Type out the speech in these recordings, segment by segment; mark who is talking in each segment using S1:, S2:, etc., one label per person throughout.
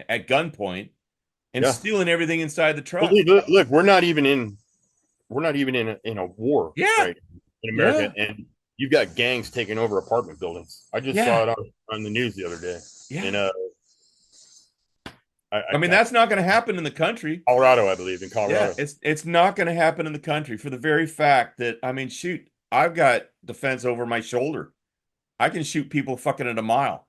S1: at gunpoint and
S2: Yeah.
S1: stealing everything inside the
S2: But
S1: truck.
S2: look, we're not even in a war
S1: Yeah,
S2: right in America,
S1: yeah,
S2: and you've got gangs taking over apartment buildings. I just saw
S1: yeah,
S2: it on the news the other day.
S1: yeah.
S2: In
S1: I mean, that's not going to happen in the country.
S2: Colorado, I believe, in
S1: Yeah,
S2: Colorado.
S1: it's not going to happen in the country for the very fact that, I mean, shoot, I've got defense over my shoulder. I can shoot people fucking at a mile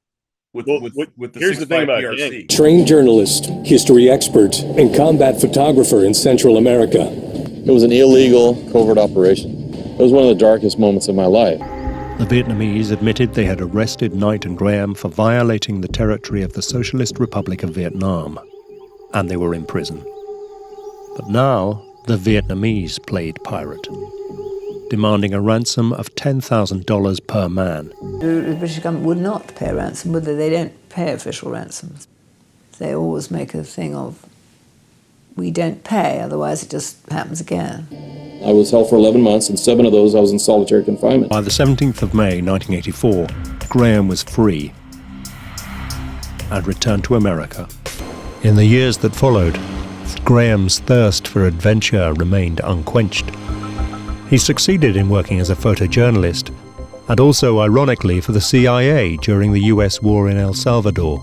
S1: with
S2: Well,
S1: with
S2: what,
S1: with the
S2: here's the thing
S1: 6.5
S2: about gangs.
S1: PRC.
S3: Trained journalist, history expert, and combat photographer in Central America.
S4: It was an illegal covert operation. It was one of the darkest moments of my life.
S5: The Vietnamese admitted they had arrested Knight and Graham for violating the territory of the Socialist Republic of Vietnam, and they were in prison. But now the Vietnamese played pirate, demanding a ransom of $10,000 per man.
S6: The British government would not pay a ransom, would they? They don't pay official ransoms. They always make a thing of, we don't pay, otherwise it just happens again.
S4: I was held for 11 months, and 7 of those I was in solitary confinement.
S5: By the 17th of May 1984, Graham was free and returned to America. In the years that followed, Graham's thirst for adventure remained unquenched. He succeeded in working as a photojournalist, and also, ironically, for the CIA during the US war in El Salvador.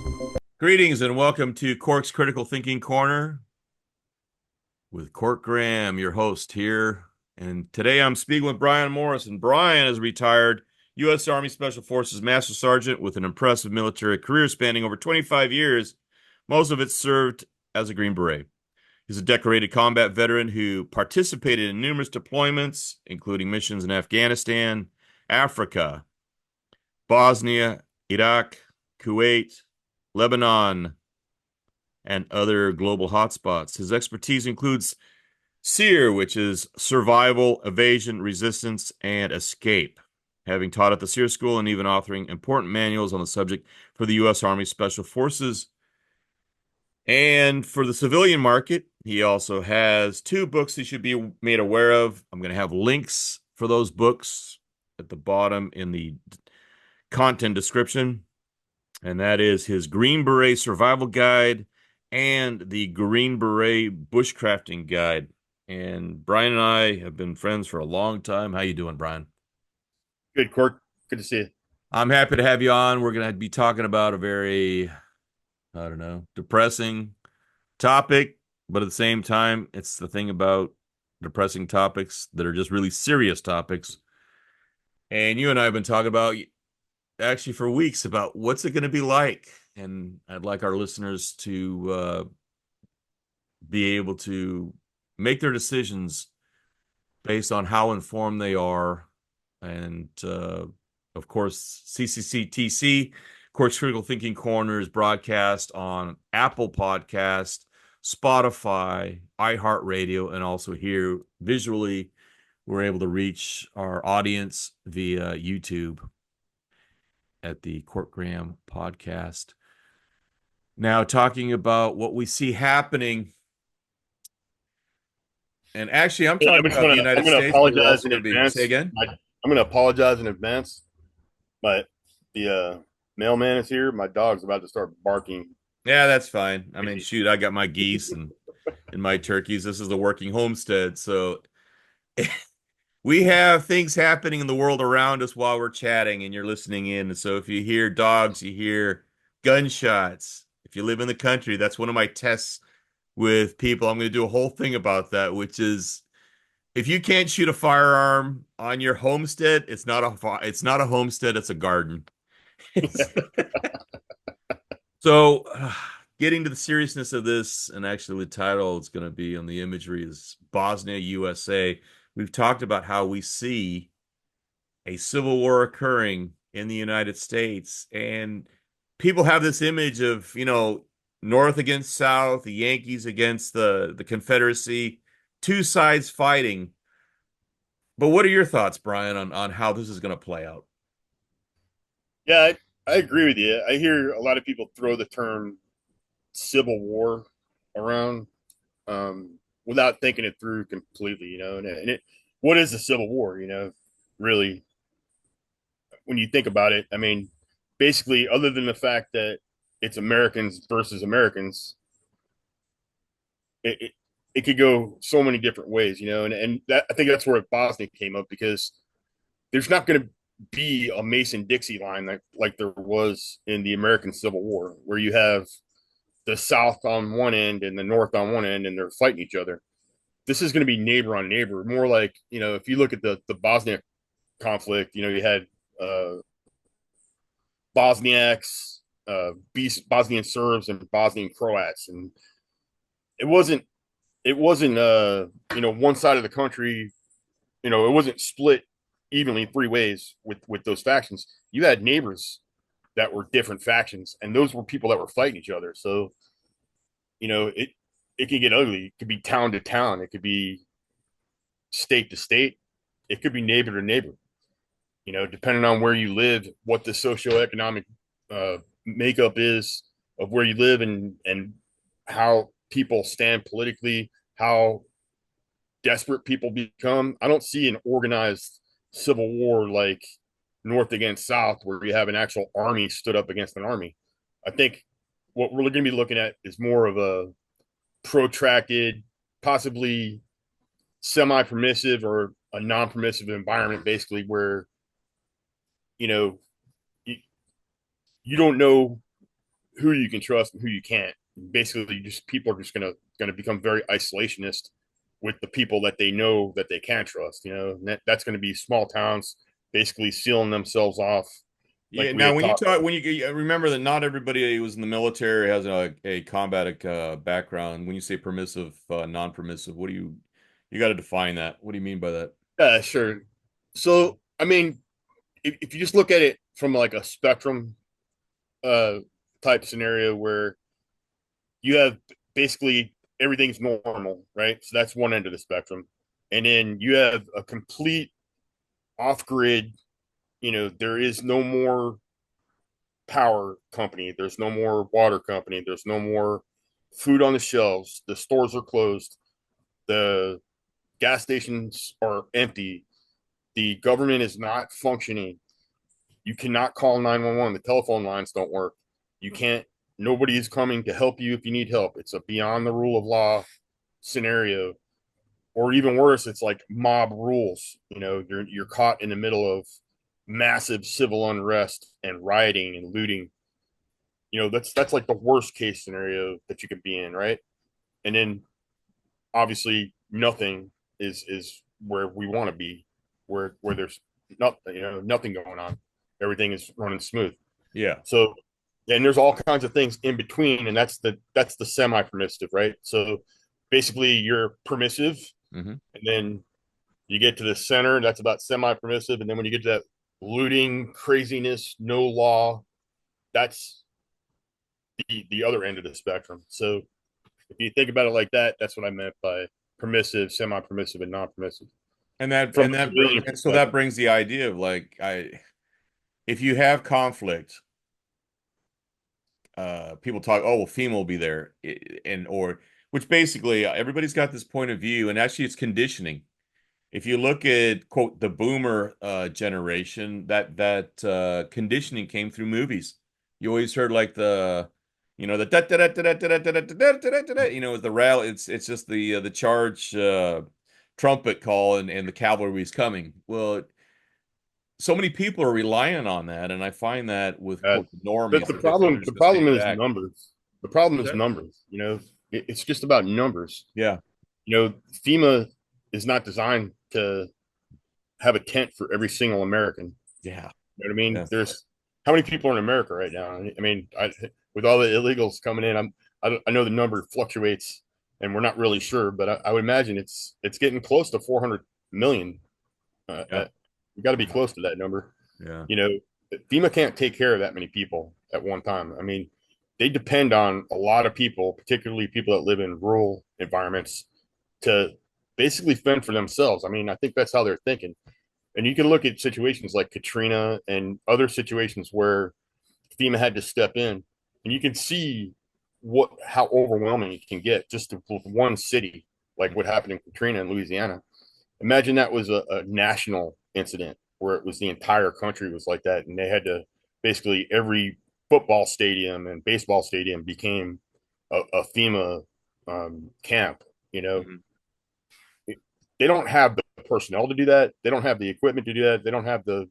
S1: Greetings and welcome to Cork's Critical Thinking Corner with Cork Graham, your host here. And today I'm speaking with Brian Morris, and Brian is retired U.S. Army Special Forces Master Sergeant with an impressive military career spanning over 25 years, most of it served as a Green Beret. He's a decorated combat veteran who participated in numerous deployments, including missions in Afghanistan, Africa, Bosnia, Iraq, Kuwait, Lebanon, and other global hotspots. His expertise includes SERE, which is survival, evasion, resistance, and escape, having taught at the SERE School and even authoring important manuals on the subject for the U.S. Army Special Forces. And for the civilian market, he also has 2 books he should be made aware of. I'm going to have links for those books at the bottom in the content description. And that is his Green Beret Survival Guide and the Green Beret Bushcrafting Guide. And Brian and I have been friends for a long time. How you doing, Brian?
S2: Good, Cork. Good to see you.
S1: I'm happy to have you on. We're going to be talking about a very, I don't know, depressing topic, but at the same time, it's the thing about depressing topics that are just really serious topics. And you and I have been talking about, actually for weeks, about what's it going to be like. And I'd like our listeners to be able to make their decisions based on how informed they are. And of course, CCCTC, Cork's Critical Thinking Corner, is broadcast on Apple Podcast, Spotify, iHeartRadio, and also here visually, we're able to reach our audience via YouTube at the Cork Graham podcast. Now, talking about what we see happening, and actually, I'm talking about the United States.
S2: Apologize in advance.
S1: Say again?
S2: I'm going to apologize in advance. But the mailman is here. My dog's about to start barking.
S1: Yeah, that's fine. I mean, shoot, I got my geese and my turkeys. This is the working homestead, so we have things happening in the world around us while we're chatting and you're listening in. And so if you hear dogs, you hear gunshots. If you live in the country, that's one of my tests with people. I'm going to do a whole thing about that, which is if you can't shoot a firearm on your homestead, it's not a homestead, it's a garden. So getting to the seriousness of this, and actually the title is going to be on the imagery, is Bosnia, USA. We've talked about how we see a civil war occurring in the United States, and people have this image of, North against South, the Yankees against the Confederacy, 2 sides fighting. But what are your thoughts, Brian, on how this is going to play out?
S2: Yeah, I agree with you. I hear a lot of people throw the term civil war around without thinking it through completely, what is the Civil War, really, when you think about it? I mean, basically, other than the fact that it's Americans versus Americans, it, it could go so many different ways, and that, I think that's where Bosnia came up, because there's not going to be a Mason-Dixie line like there was in the American Civil War, where you have the South on one end and the North on one end, and they're fighting each other. This is going to be neighbor on neighbor, more like, if you look at the Bosnia conflict, you had Bosniaks, Bosnian Serbs, and Bosnian Croats, and it wasn't one side of the country, it wasn't split evenly three ways with those factions. You had neighbors that were different factions, and those were people that were fighting each other. So, it can get ugly. It could be town to town. It could be state to state. It could be neighbor to neighbor. Depending on where you live, what the socioeconomic makeup is of where you live, and how people stand politically, how desperate people become. I don't see an organized civil war like North against South, where you have an actual army stood up against an army. I think what we're going to be looking at is more of a protracted, possibly semi-permissive or a non-permissive environment, basically, where you don't know who you can trust and who you can't. Basically, just people are just going to become very isolationist with the people that they know that they can trust. And that's going to be small towns basically sealing themselves off.
S1: Like now, when you remember that not everybody who was in the military has a combative background. When you say permissive, non-permissive, what do you got to define that? What do you mean by that?
S2: Sure. So, I mean, if you just look at it from like a spectrum type scenario, where you have basically everything's normal, right? So that's one end of the spectrum. And then you have a complete off-grid, there is no more power company, there's no more water company, there's no more food on the shelves, the stores are closed, the gas stations are empty, the government is not functioning, you cannot call 911, the telephone lines don't work, nobody is coming to help you if you need help. It's a beyond the rule of law scenario. Or even worse, it's like mob rules. You're caught in the middle of massive civil unrest and rioting and looting. That's like the worst case scenario that you could be in, right? And then obviously nothing is where we want to be, where there's nothing going on. Everything is running smooth.
S1: Yeah.
S2: So, and there's all kinds of things in between, and that's the semi-permissive, right? So basically you're permissive, and then you get to the center, that's about semi-permissive, and then when you get to that looting, craziness, no law, that's the other end of the spectrum. So if you think about it like that, that's what I meant by permissive, semi-permissive, and non-permissive.
S1: And that brings the idea of like, if you have conflict, people talk, oh well, FEMA will be there, which basically everybody's got this point of view, and actually it's conditioning. If you look at, quote, the boomer generation, that conditioning came through movies. You always heard like the the rally. It's just the charge trumpet call and the cavalry is coming. Well, so many people are relying on that, and I find that with quote, normies.
S2: But the problem is numbers. The problem is numbers. It's just about numbers.
S1: Yeah.
S2: FEMA is not designed to have a tent for every single American.
S1: Yeah.
S2: You know what I mean?
S1: Yes.
S2: There's how many people are in America right now? I mean, with all the illegals coming in, I know the number fluctuates, and we're not really sure, but I would imagine it's getting close to 400 million. We got to be close to that number.
S1: Yeah.
S2: FEMA can't take care of that many people at one time. I mean, they depend on a lot of people, particularly people that live in rural environments, to basically fend for themselves. I mean, I think that's how they're thinking. And you can look at situations like Katrina and other situations where FEMA had to step in, and you can see how overwhelming it can get just with one city, like what happened in Katrina in Louisiana. Imagine that was a national incident where it was the entire country was like that, and they had to basically every football stadium and baseball stadium became a FEMA camp. You know, they don't have the personnel to do that. They don't have the equipment to do that. They don't have the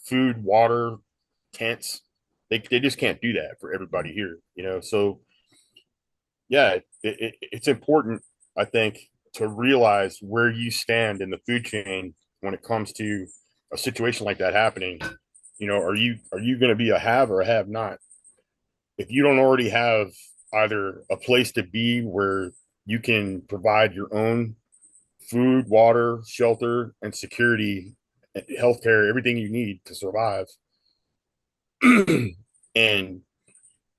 S2: food, water, tents. They just can't do that for everybody here. You know, so yeah, it's important, I think, to realize where you stand in the food chain when it comes to a situation like that happening. You know, are you going to be a have or a have not? If you don't already have either a place to be where you can provide your own food, water, shelter, and security, healthcare, everything you need to survive, and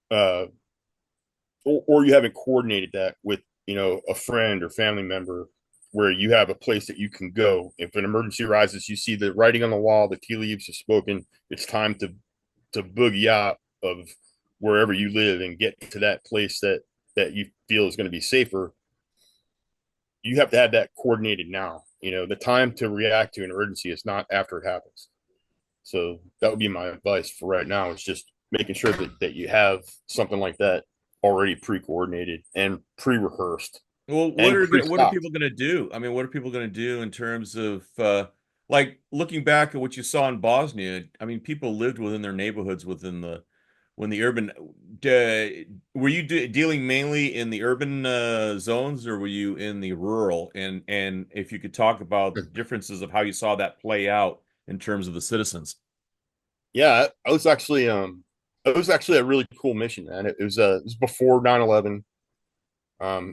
S2: or you haven't coordinated that with, you know, a friend or family member where you have a place that you can go. If an emergency arises, you see the writing on the wall, the tea leaves are spoken. It's time to boogie out of wherever you live and get to that place that you feel is going to be safer. You have to have that coordinated now. You know, the time to react to an emergency is not after it happens. So that would be my advice for right now, is just making sure that you have something like that already pre-coordinated and pre-rehearsed.
S1: Well, what are people going to do? I mean, what are people going to do in terms of like looking back at what you saw in Bosnia? I mean, people lived within their neighborhoods within the when the urban. Were you dealing mainly in the urban zones, or were you in the rural? And if you could talk about the differences of how you saw that play out in terms of the citizens.
S2: Yeah, I was actually it was actually a really cool mission, man. It was before 9/11.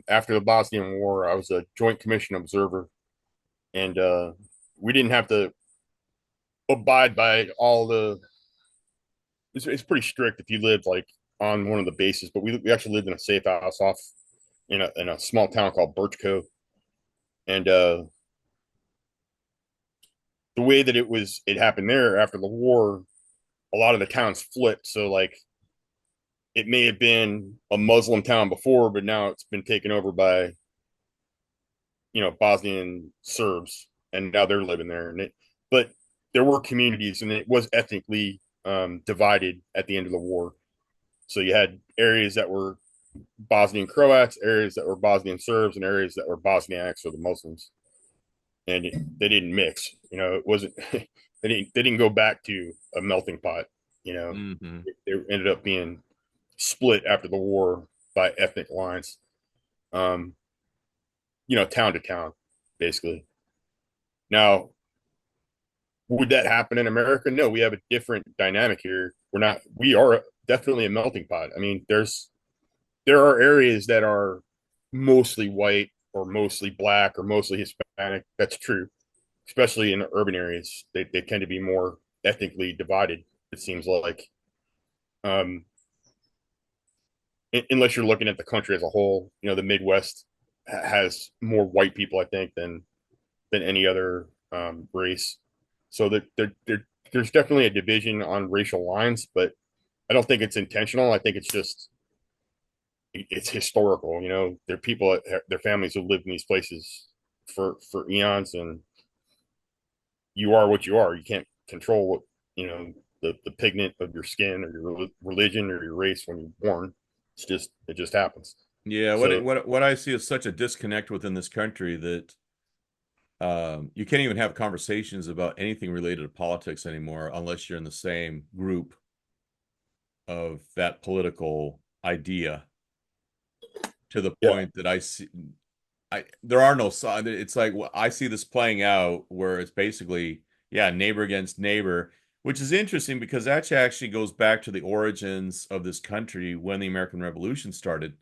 S2: After the Bosnian War, I was a Joint Commission observer, and we didn't have to abide by all the. It's pretty strict if you lived like on one of the bases, but we actually lived in a safe house off in a small town called Birch Cove, and the way that it happened there after the war, a lot of the towns flipped. So like it may have been a Muslim town before, but now it's been taken over by, you know, Bosnian Serbs, and now they're living there. But there were communities, and it was ethnically divided at the end of the war. So you had areas that were Bosnian Croats, areas that were Bosnian Serbs, and areas that were Bosniaks or the Muslims, and they didn't mix. You know, it wasn't they didn't go back to a melting pot. You know, they ended up being split after the war by ethnic lines. You know, town to town, basically. Now, would that happen in America? No, we have a different dynamic here. We are definitely a melting pot. I mean, there are areas that are mostly white or mostly black or mostly Hispanic. That's true, especially in the urban areas. They tend to be more ethnically divided, it seems like. Unless you're looking at the country as a whole, you know, the Midwest has more white people, I think, than any other race. So there's definitely a division on racial lines, but I don't think it's intentional. I think it's historical. You know, they're people, their families who lived in these places for eons, and you are what you are. You can't control what, you know, the pigment of your skin or your religion or your race when you're born. It just happens.
S1: Yeah, what I see is such a disconnect within this country that you can't even have conversations about anything related to politics anymore unless you're in the same group of that political idea, to the point that there are no sides. It's like, well, I see this playing out where it's basically, yeah, neighbor against neighbor, which is interesting because that actually goes back to the origins of this country when the American Revolution started,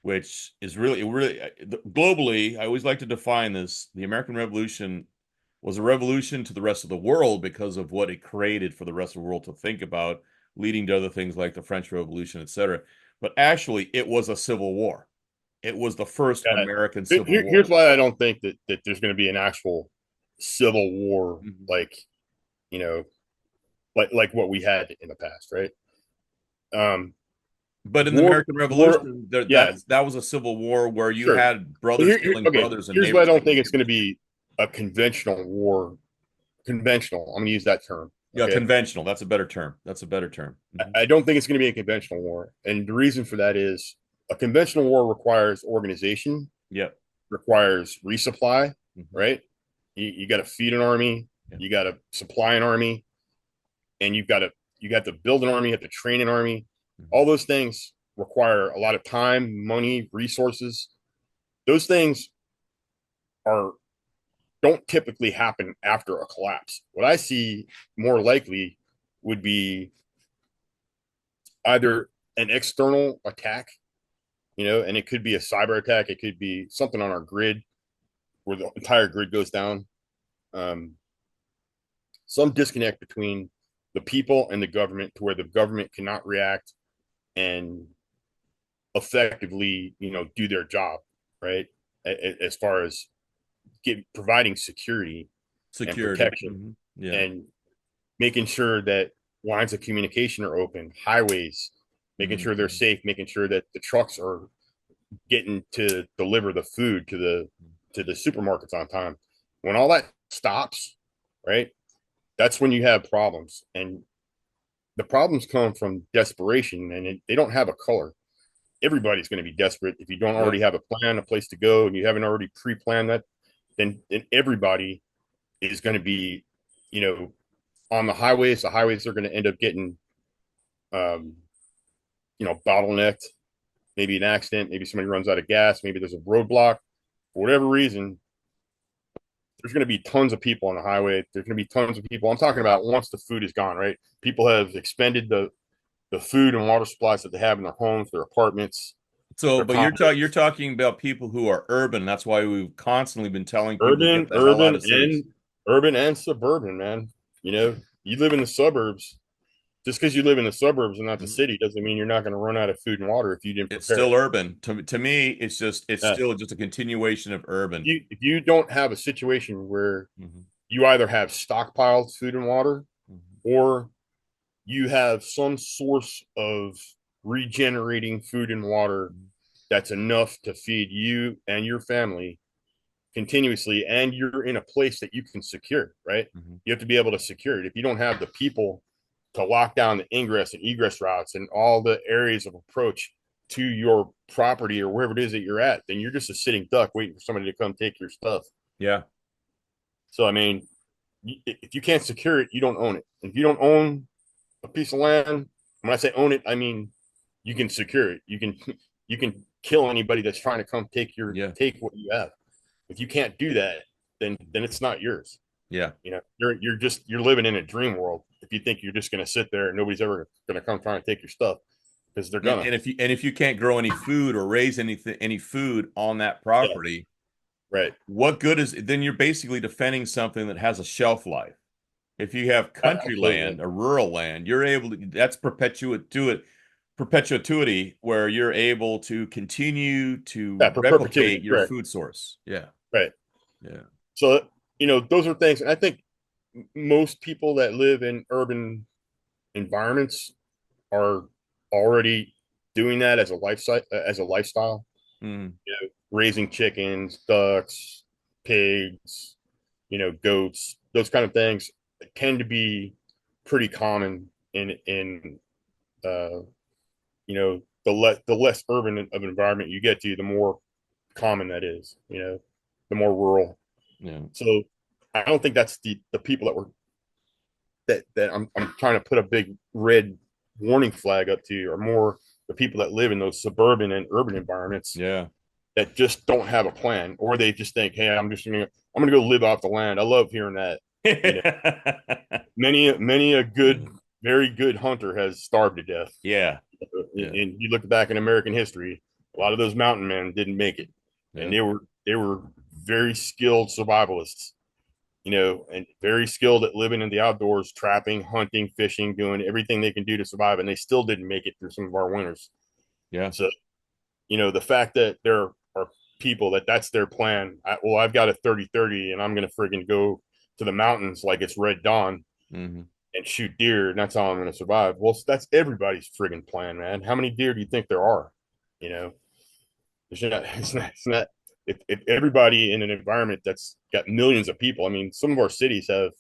S1: which is really globally, I always like to define this. The American Revolution was a revolution to the rest of the world because of what it created for the rest of the world to think about, leading to other things like the French Revolution, etc. But actually, it was a civil war. It was the first American civil war.
S2: Here's why I don't think that there's going to be an actual civil war, like, you know, like what we had in the past, right?
S1: But in the American Revolution, that was a civil war where you had brothers killing brothers. And
S2: here's why I don't think it's going to be a conventional war. Conventional, I'm going to use that term.
S1: Yeah,
S2: Okay.
S1: conventional. That's a better term. That's a better term.
S2: I don't think it's going to be a conventional war. And the reason for that is a conventional war requires organization,
S1: Yep.
S2: requires resupply,
S1: Mm-hmm.
S2: right? You got to feed an army,
S1: Yeah.
S2: you got to supply an army, and you got to build an army, you have to train an army.
S1: Mm-hmm.
S2: All those things require a lot of time, money, resources. Those things are don't typically happen after a collapse. What I see more likely would be either an external attack, and it could be a cyber attack, it could be something on our grid where the entire grid goes down. Um, some disconnect between the people and the government to where the government cannot react and effectively, do their job, right? As far as providing security and
S1: Security.
S2: protection,
S1: Mm-hmm. Yeah.
S2: and making sure that lines of communication are open, highways, making sure they're safe, making sure that the trucks are getting to deliver the food to the supermarkets on time. When all that stops, right, that's when you have problems. And the problems come from desperation, and they don't have a color. Everybody's going to be desperate. If you don't already have a plan, a place to go, and you haven't already pre-planned that, then everybody is going to be, on the highways. The highways are going to end up getting, bottlenecked. Maybe an accident. Maybe somebody runs out of gas. Maybe there's a roadblock. For whatever reason, there's going to be tons of people on the highway. There's going to be tons of people. I'm talking about once the food is gone, right? People have expended the food and water supplies that they have in their homes, their apartments.
S1: So,
S2: Their
S1: but you're talking about people who are urban. That's why we've constantly been telling people to get the hell out of cities.
S2: urban and suburban, man. You live in the suburbs. Just because you live in the suburbs and not the city doesn't mean you're not going to run out of food and water if you didn't
S1: It's
S2: prepare.
S1: still urban. To me, it's still just a continuation of urban.
S2: If you don't have a situation where
S1: Mm-hmm.
S2: you either have stockpiled food and water, or you have some source of regenerating food and water that's enough to feed you and your family continuously, and you're in a place that you can secure, right? You have to be able to secure it. If you don't have the people to lock down the ingress and egress routes and all the areas of approach to your property or wherever it is that you're at, then you're just a sitting duck waiting for somebody to come take your stuff.
S1: Yeah.
S2: So, I mean, if you can't secure it, you don't own it. If you don't own a piece of land, when I say own it, I mean you can secure it. You can kill anybody that's trying to come take take what you have. If you can't do that, then it's not yours.
S1: Yeah.
S2: You're living in a dream world if you think you're just going to sit there and nobody's ever going to come trying to take your stuff, because they're gonna.
S1: And if you can't grow any food or raise any food on that property,
S2: right?
S1: What good is then you're basically defending something that has a shelf life. If you have country land or rural land, you're able to, that's perpetuity where you're able to continue to replicate your food source. Yeah.
S2: Right.
S1: Yeah.
S2: So, those are things. And I think most people that live in urban environments are already doing that as a lifestyle. Raising chickens, ducks, pigs, goats, those kind of things tend to be pretty common in the less urban of an environment you get to, the more common that is, the more rural.
S1: Yeah.
S2: So I don't think that's the people that I'm trying to put a big red warning flag up to, are more the people that live in those suburban and urban environments.
S1: Yeah.
S2: That just don't have a plan, or they just think, hey, I'm gonna go live off the land. I love hearing that. Many a good, very good hunter has starved to death.
S1: Yeah.
S2: And you look back in American history, a lot of those mountain men didn't make it. And they were very skilled survivalists, and very skilled at living in the outdoors, trapping, hunting, fishing, doing everything they can do to survive, and they still didn't make it through some of our winters.
S1: Yeah.
S2: So, the fact that there are people that's their plan. I've got a 30-30 and I'm going to friggin' go to the mountains like it's Red Dawn and shoot deer, and that's how I'm going to survive. Well, that's everybody's friggin' plan, man. How many deer do you think there are? It's not if everybody in an environment that's got millions of people. I mean, some of our cities have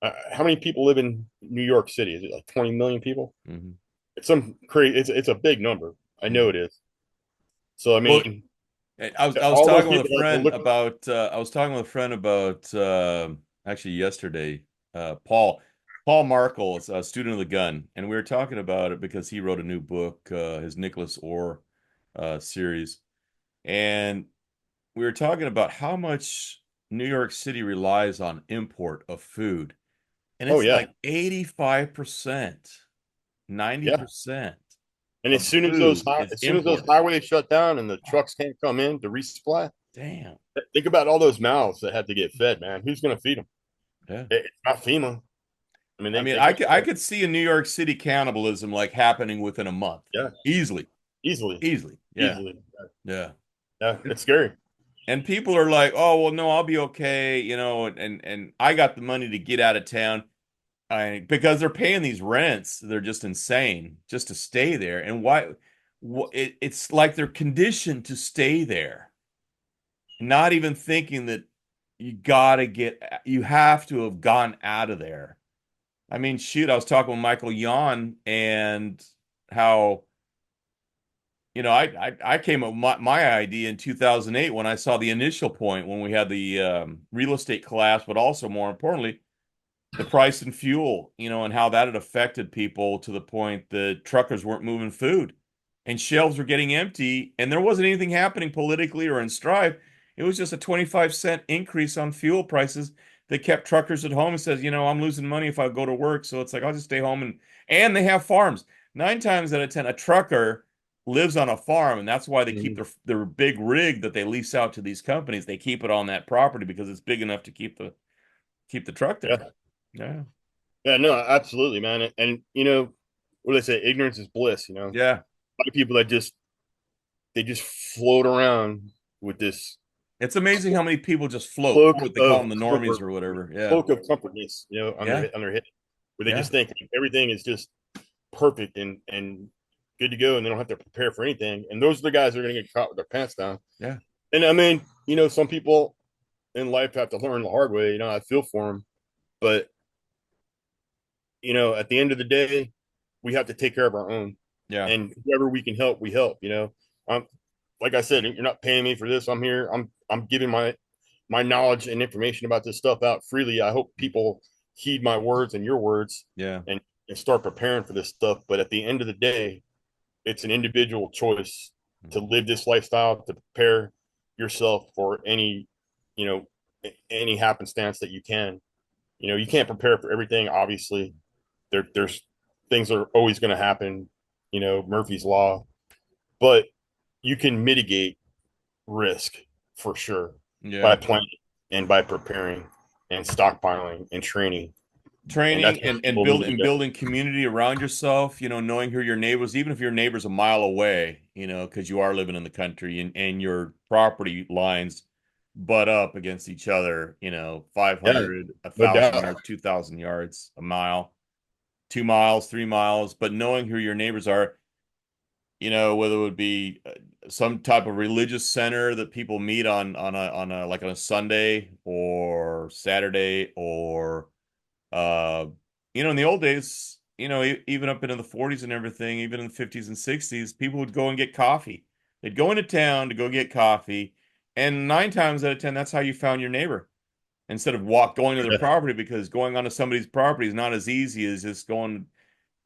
S2: How many people live in New York City? Is it like 20 million people?
S1: Mhm.
S2: It's some crazy. It's a big number. I know
S1: Mhm.
S2: it is. So I
S1: Well,
S2: mean,
S1: I was
S2: all those
S1: talking with
S2: people
S1: a
S2: that
S1: friend
S2: look.
S1: about actually yesterday, Paul Markle is a student of the gun, and we were talking about it because he wrote a new book, his Nicholas Orr series, and we were talking about how much New York City relies on import of food, and
S2: Oh
S1: it's
S2: yeah,
S1: like 85%,
S2: yeah.
S1: 90%
S2: And
S1: of food is
S2: as soon as those
S1: import.
S2: highways shut down and the trucks can't come in to resupply,
S1: Damn.
S2: think about all those mouths that have to get fed, man. Who's going to feed them?
S1: Yeah.
S2: It's not FEMA. I mean,
S1: I mean,
S2: they
S1: I
S2: can't.
S1: could see a New York City cannibalism like happening within a month.
S2: Yeah,
S1: Easily.
S2: easily,
S1: Easily. Yeah.
S2: easily.
S1: Yeah.
S2: Yeah, it's scary.
S1: And people are like, "Oh, well, no, I'll be okay," and I got the money to get out of town. Because they're paying these rents, they're just insane just to stay there. And it's like they're conditioned to stay there, not even thinking that you have to have gone out of there. I mean, shoot, I was talking with Michael Yon and how, I came up with my idea in 2008 when I saw the initial point when we had the real estate collapse, but also more importantly, the price in fuel, and how that had affected people to the point that truckers weren't moving food and shelves were getting empty and there wasn't anything happening politically or in strife. It was just a 25-cent increase on fuel prices that kept truckers at home and says, I'm losing money if I go to work. So it's like, I'll just stay home and they have farms. 9 times out of 10, a trucker lives on a farm, and that's why they keep
S2: Mhm.
S1: their big rig that they lease out to these companies. They keep it on that property because it's big enough to keep the truck there.
S2: Yeah,
S1: Yeah.
S2: yeah, no, absolutely, man. And what do they say? Ignorance is bliss. A
S1: Yeah.
S2: lot of people that they just float around with this
S1: It's amazing how many people just float.
S2: cloak
S1: What they call
S2: of
S1: them, the normies
S2: comfort,
S1: or whatever. Yeah.
S2: cloak of comfortness,
S1: Yeah.
S2: on their head, where they
S1: Yeah.
S2: just think everything is just perfect and good to go, and they don't have to prepare for anything. And those are the guys that are going to get caught with their pants down.
S1: Yeah.
S2: And I mean, some people in life have to learn the hard way. I feel for them, but at the end of the day, we have to take care of our own,
S1: Yeah.
S2: and whoever we can help, we help. I'm like I said, you're not paying me for this. I'm here. I'm giving my knowledge and information about this stuff out freely. I hope people heed my words and your words,
S1: Yeah.
S2: and start preparing for this stuff. But at the end of the day, it's an individual choice to live this lifestyle, to prepare yourself for you know, any happenstance that you can. You can't prepare for everything, obviously. There's things are always going to happen, Murphy's law, but you can mitigate risk for sure by
S1: Yeah.
S2: planning and by preparing and stockpiling and training. And that's
S1: Training
S2: what
S1: and
S2: people need to do.
S1: building community around yourself, knowing who your neighbors, even if your neighbor's a mile away, because you are living in the country and your property lines butt up against each other,
S2: Yeah,
S1: 500,
S2: no
S1: 1,000
S2: doubt.
S1: yards, 2,000 yards, a mile, 2 miles, 3 miles, but knowing who your neighbors are, whether it would be some type of religious center that people meet on a like on a Sunday or Saturday or uh in the old days, even up into the 40s and everything, even in the 50s and 60s, people would go and get coffee. They'd go into town to go get coffee, and 9 times out of 10, that's how you found your neighbor instead of going to their
S2: Yeah,
S1: property, because going onto somebody's property is not as easy as just going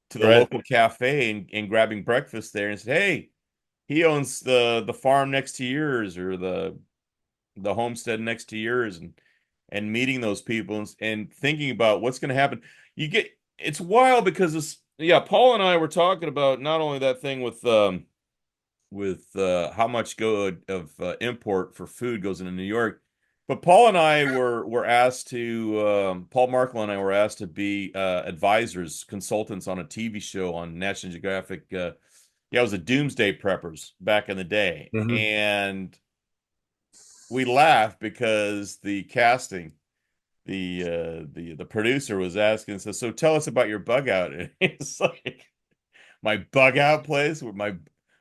S1: to the
S2: right.
S1: local cafe and grabbing breakfast there and say, hey, he owns the farm next to yours or the homestead next to yours, and meeting those people and thinking about what's going to happen. It's wild because yeah, Paul and I were talking about not only that thing with how much import for food goes into New York. But Paul and I were asked to Paul Markle and I were asked to be advisors, consultants on a TV show on National Geographic. Yeah, it was the Doomsday Preppers back in the day,
S2: Mhm.
S1: and we laughed because the casting, the producer was asking, so tell us about your bug out. And it's like, my bug out place where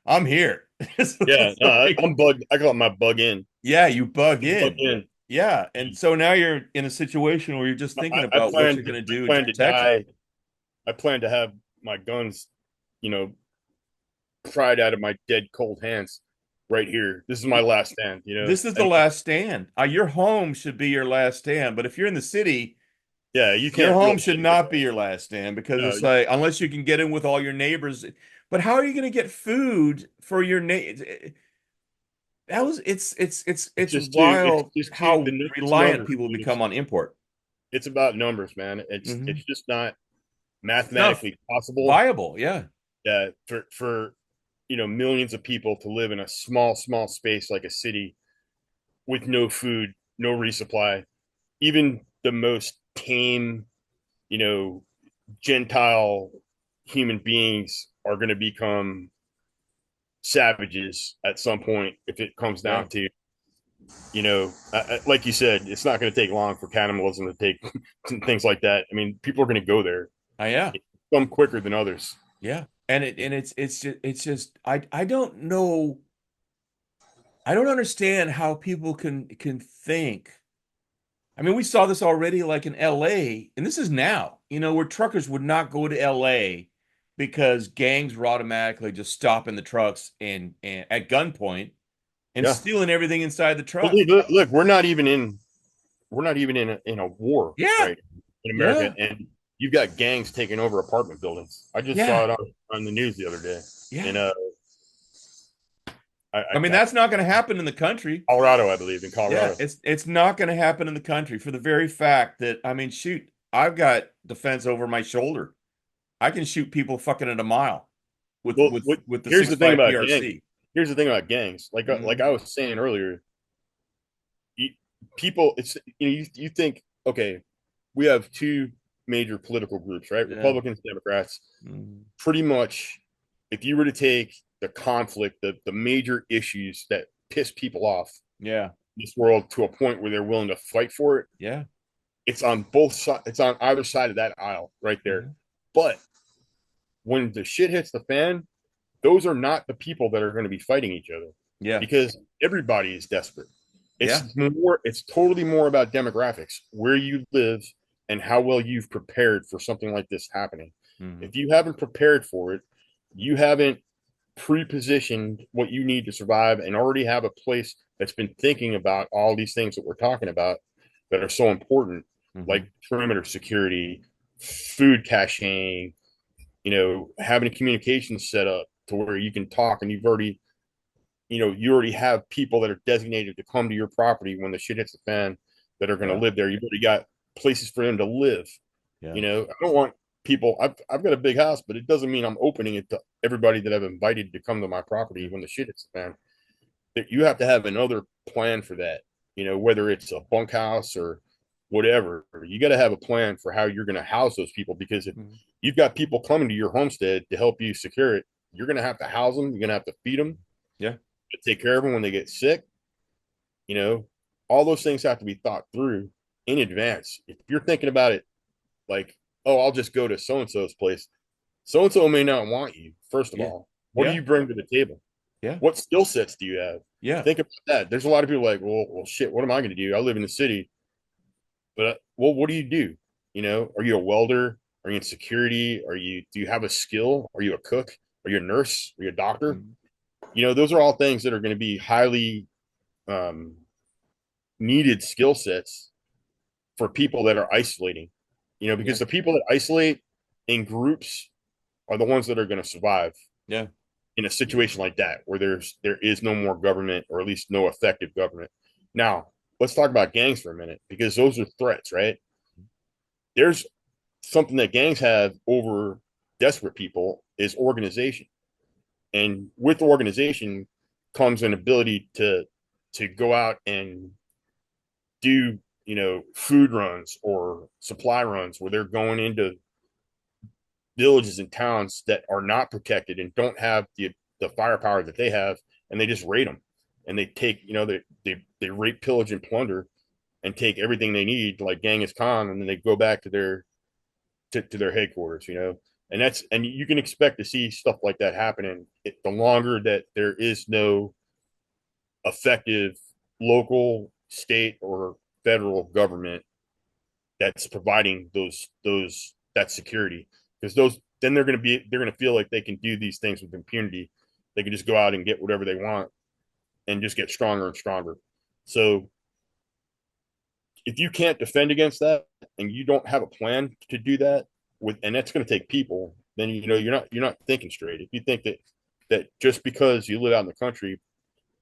S1: I'm here.
S2: Yeah,
S1: It's
S2: no,
S1: like,
S2: I'm bugged. I call it my bug in.
S1: yeah, you bug
S2: Bug
S1: in.
S2: in.
S1: Yeah. And so now you're in a situation where you're just thinking
S2: I
S1: about what you're going to do to
S2: plan to
S1: protect you.
S2: die. I plan to have my guns, you know, pried out of my dead cold hands right here. This is my last stand, you know.
S1: This is the
S2: And
S1: last stand. Your home should be your last stand. But if you're in the city,
S2: yeah, you
S1: your
S2: can't
S1: home
S2: throw
S1: should
S2: shit.
S1: not be your last stand because
S2: No,
S1: it's like, unless you can get in with all your neighbors. But how are you going to get food for your neighbors? It's
S2: it's
S1: wild
S2: just too
S1: how
S2: it's
S1: reliant
S2: numbers.
S1: people
S2: Dude.
S1: become on import.
S2: It's about numbers, man.
S1: Hmm.
S2: It's just not
S1: It's not
S2: mathematically possible
S1: viable. Yeah.
S2: for millions of people to live in a small space like a city with no food, no resupply. Even the most tame, you know, Gentile human beings are going to become savages at some point if it comes
S1: Yeah.
S2: down to, like you said, it's not going to take long for cannibalism to take things like that. I mean, people are going to go there.
S1: Yeah.
S2: Some quicker than others.
S1: Yeah. And it's just I don't know. I don't understand how people can think. I mean, we saw this already like in LA, and this is now, where truckers would not go to LA because gangs were automatically just stopping the trucks and at gunpoint and
S2: Yeah.
S1: stealing everything inside the
S2: Well,
S1: truck.
S2: look, we're not even in a war
S1: Yeah.
S2: right in America,
S1: Yeah.
S2: and you've got gangs taking over apartment buildings. I just saw
S1: Yeah.
S2: it on the news the other day.
S1: Yeah.
S2: In
S1: I mean, that's not going to happen in the country.
S2: Colorado, I believe, in
S1: Yeah,
S2: Colorado.
S1: it's not going to happen in the country for the very fact that, I mean, shoot, I've got defense over my shoulder. I can shoot people fucking at a mile with
S2: Well,
S1: with with the
S2: here's the thing
S1: 6.5
S2: about gangs.
S1: PRC.
S2: Here's the thing about gangs. Like
S1: Mhm.
S2: I was saying earlier, you, people, it's you think, okay, we have two major political groups, right?
S1: Yeah.
S2: Republicans, Democrats.
S1: Mhm.
S2: Pretty much, if you were to take the conflict, the major issues that piss people off
S1: Yeah.
S2: in this world to a point where they're willing to fight for it,
S1: Yeah.
S2: it's on both sides. It's on either side of that aisle right there.
S1: Mhm.
S2: But when the shit hits the fan, those are not the people that are going to be fighting each other
S1: Yeah.
S2: because everybody is desperate.
S1: Yeah.
S2: It's totally more about demographics, where you live and how well you've prepared for something like this happening.
S1: Mhm.
S2: If you haven't prepared for it, you haven't pre-positioned what you need to survive and already have a place that's been thinking about all these things that we're talking about that are so important, like
S1: Mhm.
S2: perimeter security, food caching, having a communication set up to where you can talk and you already have people that are designated to come to your property when the shit hits the fan that are going to
S1: Yeah.
S2: live there. You've already got places for them to live.
S1: Yeah.
S2: I don't want people. I've got a big house, but it doesn't mean I'm opening it to everybody that I've invited to come to my property when the shit hits the fan. That you have to have another plan for that. Whether it's a bunkhouse or whatever, you got to have a plan for how you're going to house those people because if
S1: Mhm.
S2: you've got people coming to your homestead to help you secure it, you're going to have to house them. You're going to have to feed them,
S1: Yeah.
S2: take care of them when they get sick. You know, all those things have to be thought through in advance. If you're thinking about it like, oh, I'll just go to so and so's place, so and so may not want you. First of
S1: Yeah.
S2: all, what do
S1: Yeah.
S2: you bring to the table?
S1: Yeah.
S2: What skill sets do you have?
S1: Yeah.
S2: Think about that. There's a lot of people like, well, shit. What am I going to do? I live in the city, but well, what do you do? Are you a welder? Are you in security? Do you have a skill? Are you a cook? Are you a nurse? Are you a doctor?
S1: Mhm.
S2: Those are all things that are going to be highly um, needed skill sets for people that are isolating.
S1: Yeah.
S2: Because the people that isolate in groups are the ones that are going to survive
S1: Yeah.
S2: in a situation like that where there is no more government, or at least no effective government. Now, let's talk about gangs for a minute because those are threats, right? There's something that gangs have over desperate people is organization. And with organization comes an ability to go out and do, food runs or supply runs where they're going into villages and towns that are not protected and don't have the firepower that they have, and they just raid them and they take, they rape, pillage, and plunder and take everything they need, like Genghis Khan, and then they go back to their headquarters, and you can expect to see stuff like that happening the longer that there is no effective local, state, or federal government that's providing that security, because those then they're going to feel like they can do these things with impunity. They can just go out and get whatever they want and just get stronger and stronger. So if you can't defend against that and you don't have a plan to do that with, and that's going to take people, then you're not thinking straight. If you think that just because you live out in the country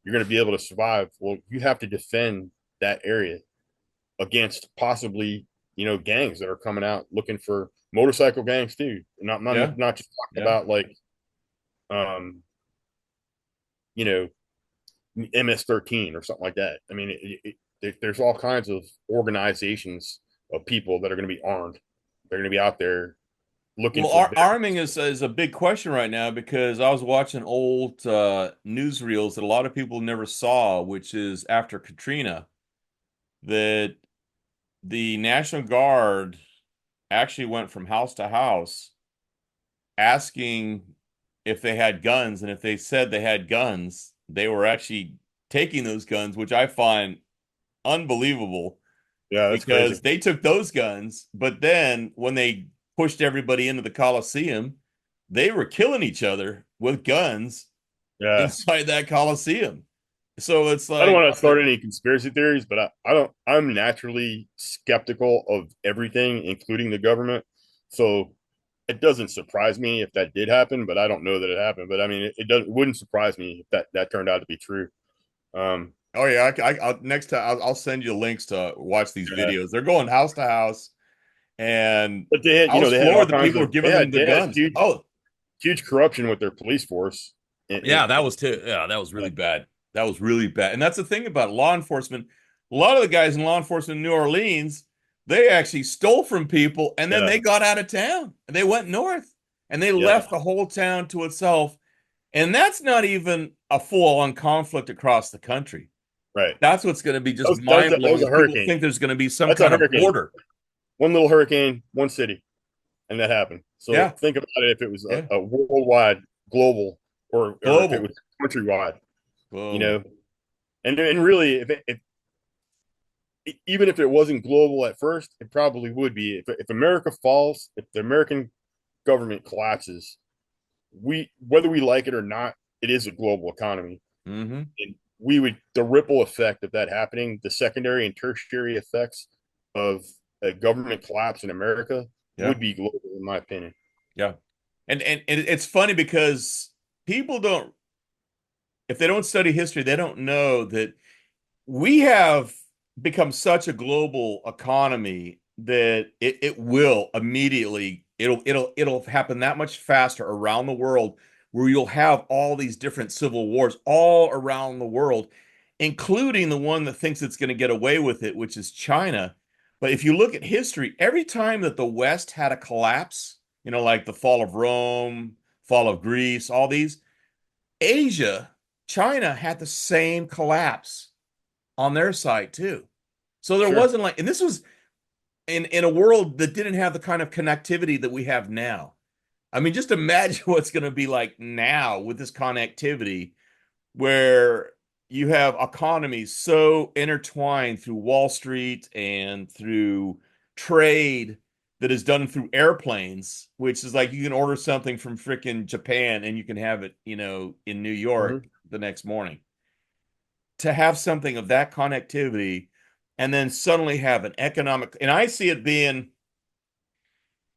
S2: you're going to be able to survive, well, you have to defend that area against possibly gangs that are coming out looking for motorcycle gangs too. Not just talking about like you know MS-13 or something like that. I mean, there's all kinds of organizations of people that are going to be armed. They're going to be out there looking for
S1: arming is a big question right now, because I was watching old newsreels that a lot of people never saw, which is after Katrina, that the National Guard actually went from house to house asking if they had guns, and if they said they had guns, they were actually taking those guns, which I find unbelievable.
S2: Yeah, that's
S1: because
S2: crazy.
S1: they took those guns, but then when they pushed everybody into the Coliseum, they were killing each other with guns
S2: Yeah.
S1: inside that Coliseum. So it's
S2: I don't
S1: like,
S2: want to start any conspiracy theories, but I'm naturally skeptical of everything, including the government. So it doesn't surprise me if that did happen, but I don't know that it happened. But I mean, it wouldn't surprise me if that turned out to be true.
S1: oh yeah, I'll next time I'll send you links to watch these
S2: Yeah.
S1: videos. They're going house to house, and
S2: But
S1: I was
S2: they had all
S1: floored that
S2: kinds
S1: people were
S2: of
S1: giving them the
S2: they had
S1: guns. Oh,
S2: huge corruption with their police force.
S1: yeah, that was too. Yeah, that was really bad. That was really bad. And that's the thing about law enforcement. A lot of the guys in law enforcement in New Orleans, they actually stole from people and then
S2: Yeah,
S1: they got out of town and they went north and they
S2: yeah,
S1: left the whole town to itself. And that's not even a full-on conflict across the country.
S2: right.
S1: That's what's going to be just
S2: That was
S1: mind-blowing.
S2: a
S1: Is people
S2: hurricane.
S1: think there's going to be some
S2: That's a
S1: kind of
S2: hurricane.
S1: border.
S2: One little hurricane, one city, and that happened. So
S1: Yeah,
S2: think about it if it was
S1: yeah.
S2: a worldwide, global, or if it
S1: Global.
S2: was countrywide. You
S1: Global.
S2: know, and really, if even if it wasn't global at first, it probably would be. If America falls, if the American government collapses, whether we like it or not, it is a global economy.
S1: Mm-hmm.
S2: And the ripple effect of that happening, the secondary and tertiary effects of a government collapse in America
S1: Yeah.
S2: would be global, in my opinion.
S1: Yeah. And it's funny because people don't, if they don't study history, they don't know that we have become such a global economy that it will immediately it'll happen that much faster around the world, where you'll have all these different civil wars all around the world, including the one that thinks it's going to get away with it, which is China. But if you look at history, every time that the West had a collapse, like the fall of Rome, fall of Greece, all these, Asia, China had the same collapse on their side too. So there
S2: Sure.
S1: wasn't like, and this was in a world that didn't have the kind of connectivity that we have now. I mean, just imagine what's going to be like now with this connectivity, where you have economies so intertwined through Wall Street and through trade that is done through airplanes, which is like you can order something from freaking Japan and you can have it, in New York the next morning. To have something of that connectivity and then suddenly have an economic, and I see it being,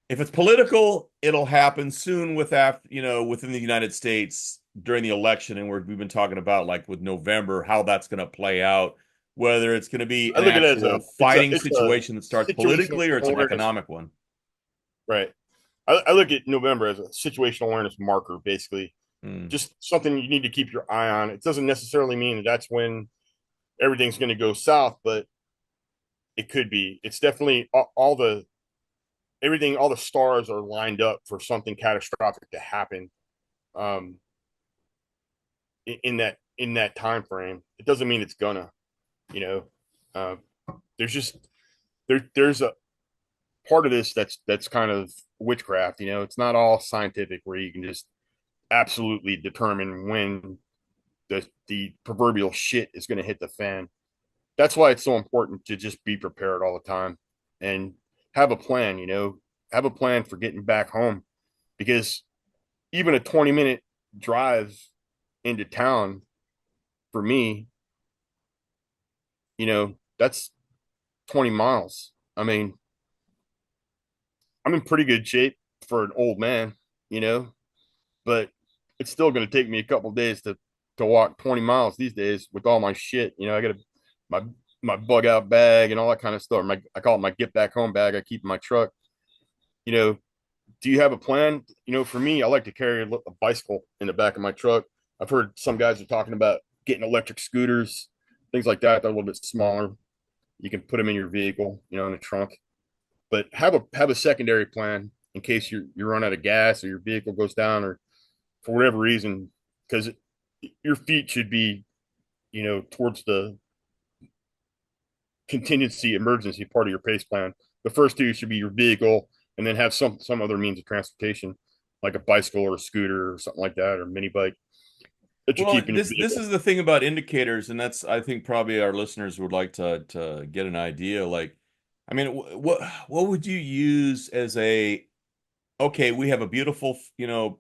S1: if it's political, it'll happen soon within the United States during the election. And we've been talking about, like, with November, how that's going to play out, whether it's going to be
S2: I
S1: an
S2: look at it as
S1: actual fighting
S2: it's a
S1: situation that starts
S2: situational
S1: politically, or it's an
S2: awareness.
S1: economic one.
S2: Right. I look at November as a situational awareness marker, basically.
S1: Mm.
S2: Just something you need to keep your eye on. It doesn't necessarily mean that that's when everything's going to go south, but it could be. It's definitely all the stars are lined up for something catastrophic to happen um, in that time frame. It doesn't mean it's gonna, you know. Uh, there's a part of this that's kind of witchcraft. It's not all scientific where you can just absolutely determine when the proverbial shit is going to hit the fan. that's why it's so important to just be prepared all the time and have a plan, have a plan for getting back home, because even a 20-minute drive into town for me, that's 20 miles. I mean, I'm in pretty good shape for an old man, you know, but it's still going to take me a couple of days to walk 20 miles these days with all my shit. I got my my bug out bag and all that kind of stuff. I call it my get back home bag. I keep in my truck. You know, do you have a plan? For me, I like to carry a bicycle in the back of my truck. I've heard some guys are talking about getting electric scooters, things like that. They're a little bit smaller. You can put them in your vehicle, in the trunk. But have a secondary plan in case you run out of gas or your vehicle goes down or for whatever reason, because your feet should be, towards the contingency emergency part of your pace plan. The first two should be your vehicle, and then have some other means of transportation, like a bicycle or a scooter or something like that, or a mini bike that you
S1: Well,
S2: keep in your
S1: this
S2: vehicle.
S1: is the thing about indicators, and that's I think probably our listeners would like to get an idea. Like, I mean, what would you use as a okay, we have a beautiful,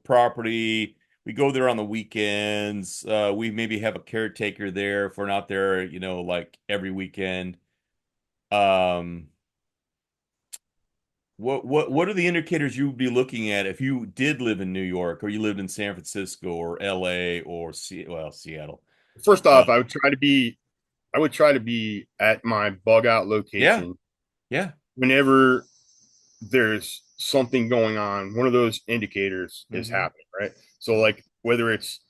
S1: property. We go there on the weekends. We maybe have a caretaker there if we're not there, like every weekend. Um, what are the indicators you would be looking at if you did live in New York or you lived in San Francisco or LA or Seattle?
S2: First
S1: Uh,
S2: off, I would try to be at my bug out
S1: yeah,
S2: location
S1: yeah.
S2: whenever there's something going on. One of those indicators is
S1: Hmm.
S2: happening, right? So, like, whether it's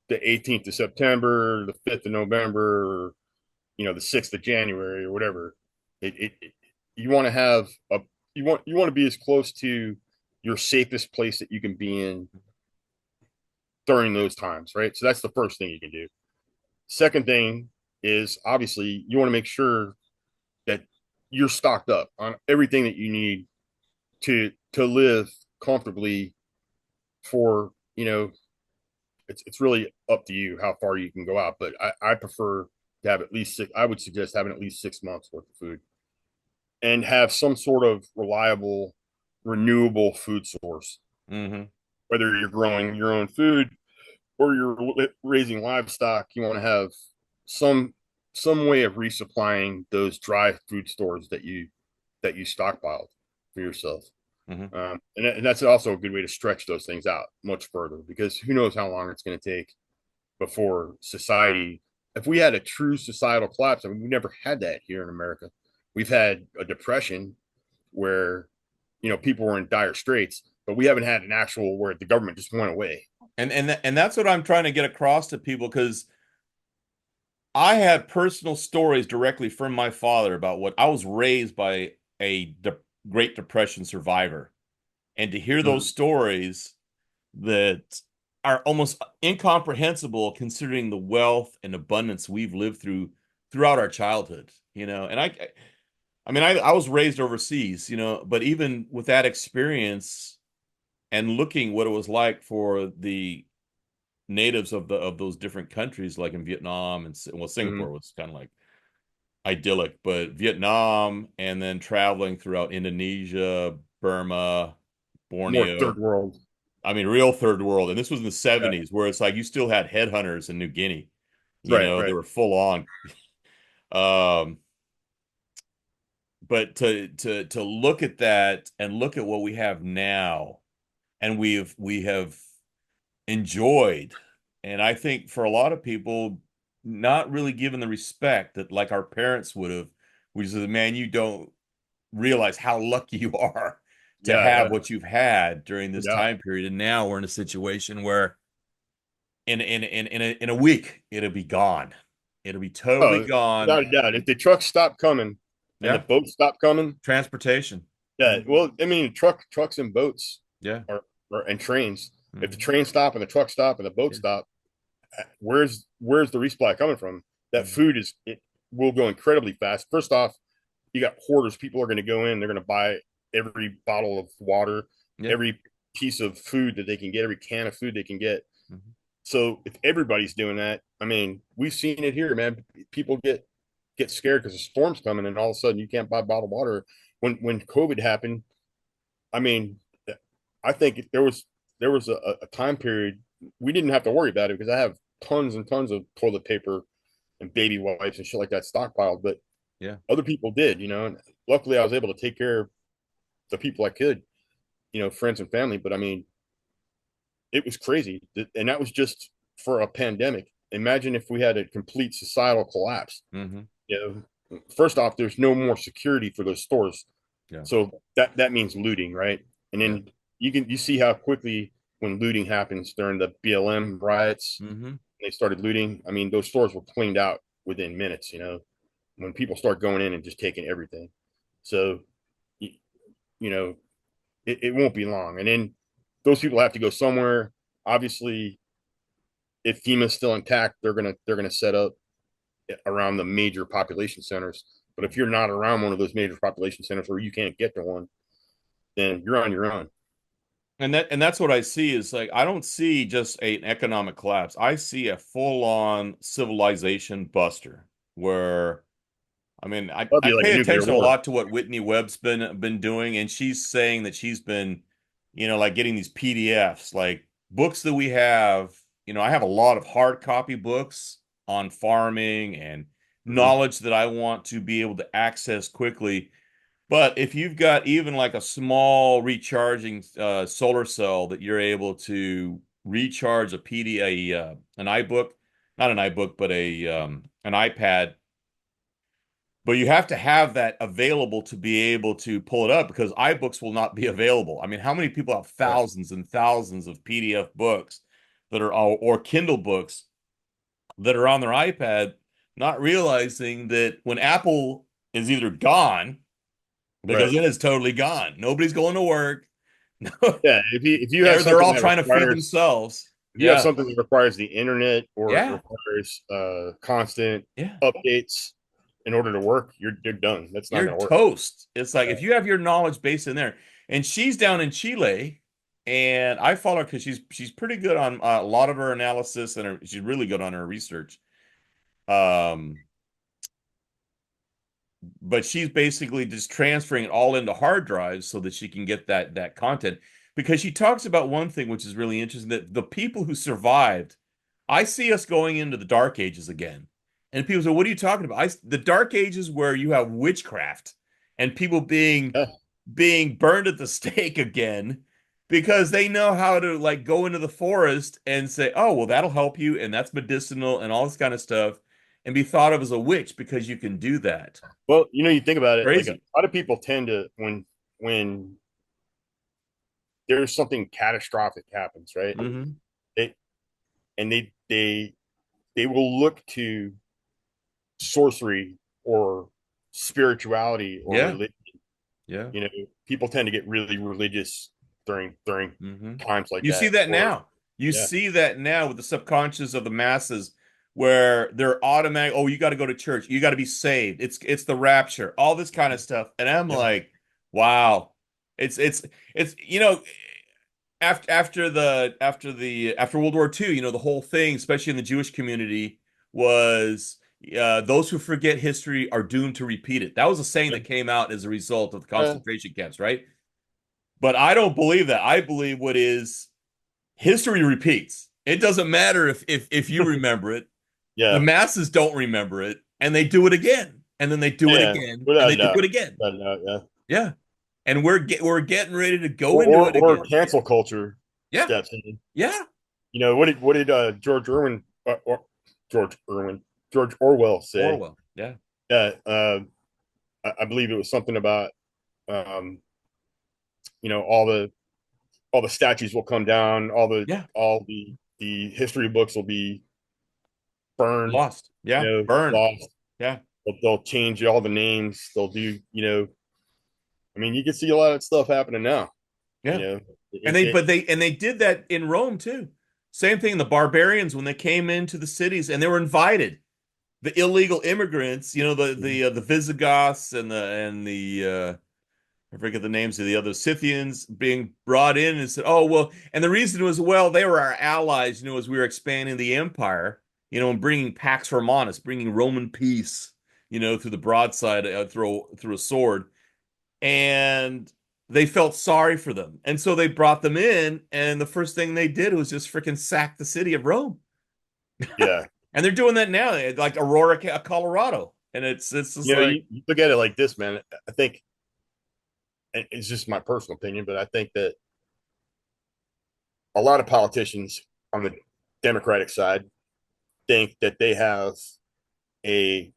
S2: the 18th of September, the 5th of November, or the 6th of January, or whatever, it you want to have a you want to be as close to your safest place that you can be in during those times, right? So that's the first thing you can do. Second thing is, obviously, you want to make sure that you're stocked up on everything that you need to live comfortably for, it's really up to you how far you can go out, but I prefer to have at least six. I would suggest having at least 6 months worth of food, and have some sort of reliable, renewable food source.
S1: Hmm.
S2: Whether you're growing your own food or you're raising livestock, you want to have some some way of resupplying those dry food stores that you stockpiled for yourself.
S1: Hmm.
S2: And that's also a good way to stretch those things out much further, because who knows how long it's going to take before society, if we had a true societal collapse. I mean, we never had that here in America. We've had a depression where, people were in dire straits, but we haven't had an actual where the government just went away.
S1: And that's what I'm trying to get across to people because I had personal stories directly from my father about what I was raised by a Great Depression survivor. And to hear those
S2: Mm-hmm.
S1: stories that are almost incomprehensible considering the wealth and abundance we've lived throughout our childhood, and I mean, I was raised overseas, but even with that experience and looking what it was like for the natives of those different countries, like in Vietnam and well,
S2: Mm-hmm.
S1: Singapore was kind of like idyllic, but Vietnam and then traveling throughout Indonesia, Burma,
S2: More
S1: Borneo.
S2: third world.
S1: I mean, real third world. And this was in the
S2: Yeah.
S1: 70s where it's like you still had headhunters in New Guinea.
S2: Right.
S1: They
S2: Right.
S1: were full on. Um, but to look at that and look at what we have now, and we have enjoyed, and I think for a lot of people, not really given the respect that like our parents would have, which is, man, you don't realize how lucky you are to
S2: Yeah.
S1: have
S2: Yeah.
S1: what you've had during this
S2: Yeah.
S1: time period. And now we're in a situation where in a week it'll be gone. It'll be totally
S2: Oh,
S1: gone.
S2: without a doubt. If the trucks stop coming and the
S1: Yeah.
S2: boats stop coming,
S1: Transportation.
S2: yeah.
S1: Mhm.
S2: Well, I mean, trucks and boats
S1: Yeah.
S2: and trains. If the
S1: Mhm.
S2: train stop and the truck stop and the boat
S1: Yeah.
S2: stop, where's the resupply coming from? That
S1: Mhm.
S2: food it will go incredibly fast. First off, you got hoarders. People are going to go in. They're going to buy every bottle of water,
S1: Yeah.
S2: every piece of food that they can get, every can of food they can get.
S1: Mhm.
S2: So if everybody's doing that, I mean, we've seen it here, man. People get get scared because a storm's coming, and all of a sudden you can't buy bottled water. When COVID happened, I mean, I think there was a time period we didn't have to worry about it because I have tons and tons of toilet paper and baby wipes and shit like that stockpiled. But
S1: Yeah.
S2: other people did, and luckily I was able to take care of the people I could, friends and family. But I mean, it was crazy, and that was just for a pandemic. Imagine if we had a complete societal collapse.
S1: Mm-hmm.
S2: First off, there's no more security for those stores,
S1: Yeah.
S2: so that means looting, right? And then you see how quickly when looting happens during the BLM riots,
S1: Mm-hmm.
S2: they started looting. I mean, those stores were cleaned out within minutes. When people start going in and just taking everything, so it won't be long, and then those people have to go somewhere. Obviously, if FEMA's still intact, they're gonna set up around the major population centers. But if you're not around one of those major population centers or you can't get to one, then you're on your own.
S1: And that's what I see is like I don't see just an economic collapse. I see a full-on civilization buster where I mean
S2: That'd
S1: I
S2: be like a
S1: pay
S2: nuclear
S1: attention a
S2: war.
S1: lot to what Whitney Webb's been doing, and she's saying that she's been, like getting these PDFs, like books that we have. I have a lot of hard copy books on farming and
S2: Mhm.
S1: knowledge that I want to be able to access quickly. But if you've got even like a small recharging solar cell that you're able to recharge a an iBook, not an iBook, but an iPad, but you have to have that available to be able to pull it up because iBooks will not be available. I mean, how many people have
S2: Right.
S1: thousands and thousands of PDF books that are or Kindle books that are on their iPad, not realizing that when Apple is either gone because
S2: Right.
S1: it is totally gone. Nobody's going to work. No,
S2: Yeah. If you have
S1: they're
S2: something
S1: all
S2: that
S1: trying to feed
S2: requires
S1: themselves.
S2: if you have
S1: Yeah,
S2: something that requires the internet or it
S1: yeah,
S2: requires constant
S1: yeah.
S2: updates in order to work, you're done. That's not
S1: You're
S2: going to work.
S1: toast. It's like
S2: Yeah.
S1: if you have your knowledge base in there, and she's down in Chile, and I follow her because she's pretty good on a lot of her analysis, and she's really good on her research. Um, but she's basically just transferring it all into hard drives so that she can get that content. Because she talks about one thing which is really interesting, that the people who survived, I see us going into the dark ages again. And people say, what are you talking about? The dark ages where you have witchcraft and people being
S2: Yeah.
S1: being burned at the stake again because they know how to like go into the forest and say, oh, well, that'll help you, and that's medicinal and all this kind of stuff, and be thought of as a witch because you can do that.
S2: Well, you think about it, like a
S1: Crazy.
S2: lot of people tend to when there's something catastrophic happens, right?
S1: Mm-hmm.
S2: They and they will look to sorcery or spirituality or
S1: Yeah.
S2: religion.
S1: Yeah.
S2: People tend to get really religious during
S1: Mm-hmm.
S2: times like
S1: You see
S2: that.
S1: that
S2: Or
S1: now. You
S2: yeah,
S1: see that now with the subconscious of the masses where they're automatic, oh, you got to go to church. You got to be saved. It's the rapture, all this kind of stuff. And I'm
S2: yeah,
S1: like, wow. It's after World War II, the whole thing, especially in the Jewish community, was those who forget history are doomed to repeat it. That was a saying
S2: yeah.
S1: that came out as a result of the
S2: Yeah.
S1: concentration camps, right? But I don't believe that. I believe what is history repeats. It doesn't matter if you remember it. The
S2: Yeah.
S1: masses don't remember it, and they do it again, and then they do it
S2: Yeah,
S1: again, and
S2: without
S1: they
S2: a
S1: do
S2: doubt.
S1: it again.
S2: Without a doubt, yeah.
S1: Yeah, and we're getting ready to go
S2: Or,
S1: into
S2: or
S1: it
S2: or
S1: again.
S2: cancel culture
S1: Yeah,
S2: steps in.
S1: yeah.
S2: What did George Irwin George Orwell say?
S1: Orwell. Yeah,
S2: Yeah, I believe it was something about um, all the statues will come down,
S1: yeah.
S2: all the history books will be burned,
S1: Lost. Yeah, burned.
S2: lost.
S1: Yeah,
S2: They'll change all the names. They'll do, I mean, you can see a lot of stuff happening now. You
S1: yeah.
S2: know,
S1: And
S2: it,
S1: they
S2: it
S1: but they and they did that in Rome too. Same thing. The barbarians when they came into the cities and they were invited. The illegal immigrants, the Visigoths and the I forget the names of the other Scythians being brought in and said, oh, well, and the reason was, well, they were our allies, as we were expanding the empire, and bringing Pax Romanus, bringing Roman peace, through the broadside, through a sword, and they felt sorry for them, and so they brought them in, and the first thing they did was just freaking sack the city of Rome.
S2: Yeah.
S1: And they're doing that now, like Aurora, Colorado, and it's just like,
S2: You look at it like this, man. I think it's just my personal opinion, but I think that a lot of politicians on the Democratic side think that they have a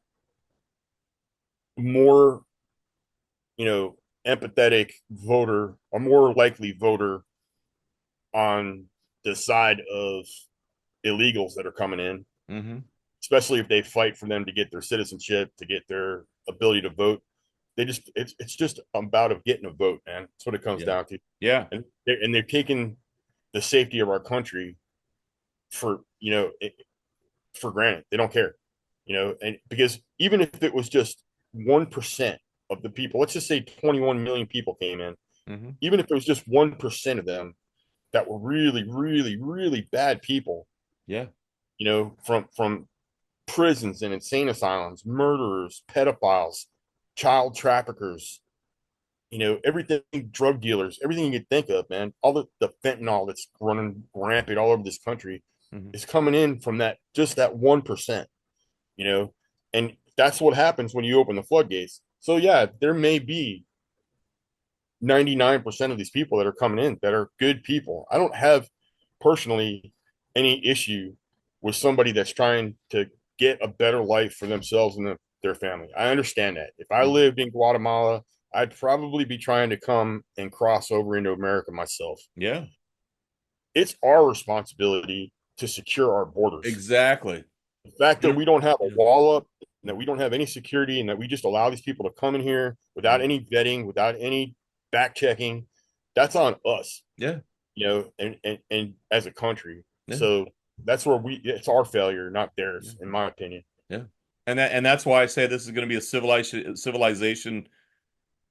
S2: more, empathetic voter, a more likely voter on the side of illegals that are coming in,
S1: mm-hmm.
S2: especially if they fight for them to get their citizenship, to get their ability to vote. It's just about of getting a vote, man. That's what it comes down to.
S1: Yeah.
S2: And they're taking the safety of our country for for granted. They don't care, and because even if it was just 1% of the people, let's just say 21 million people came in,
S1: mm-hmm.
S2: even if it was just 1% of them that were really, really, really bad people,
S1: yeah,
S2: from prisons and insane asylums, murderers, pedophiles, child traffickers, everything, drug dealers, everything you could think of, man. All the fentanyl that's running rampant all over this country
S1: mm-hmm.
S2: is coming in from just that 1%, and that's what happens when you open the floodgates. So yeah, there may be 99% of these people that are coming in that are good people. I don't have personally any issue with somebody that's trying to get a better life for themselves and their family. I understand that. If I lived in Guatemala, I'd probably be trying to come and cross over into America myself.
S1: Yeah.
S2: It's our responsibility to secure our borders.
S1: Exactly.
S2: The fact that we don't have a wall up, and that we don't have any security, and that we just allow these people to come in here without any vetting, without any back checking, that's on us.
S1: Yeah.
S2: And as a country.
S1: Yeah.
S2: So that's where it's our failure, not theirs, in my opinion.
S1: Yeah. And that's why I say this is going to be a civilization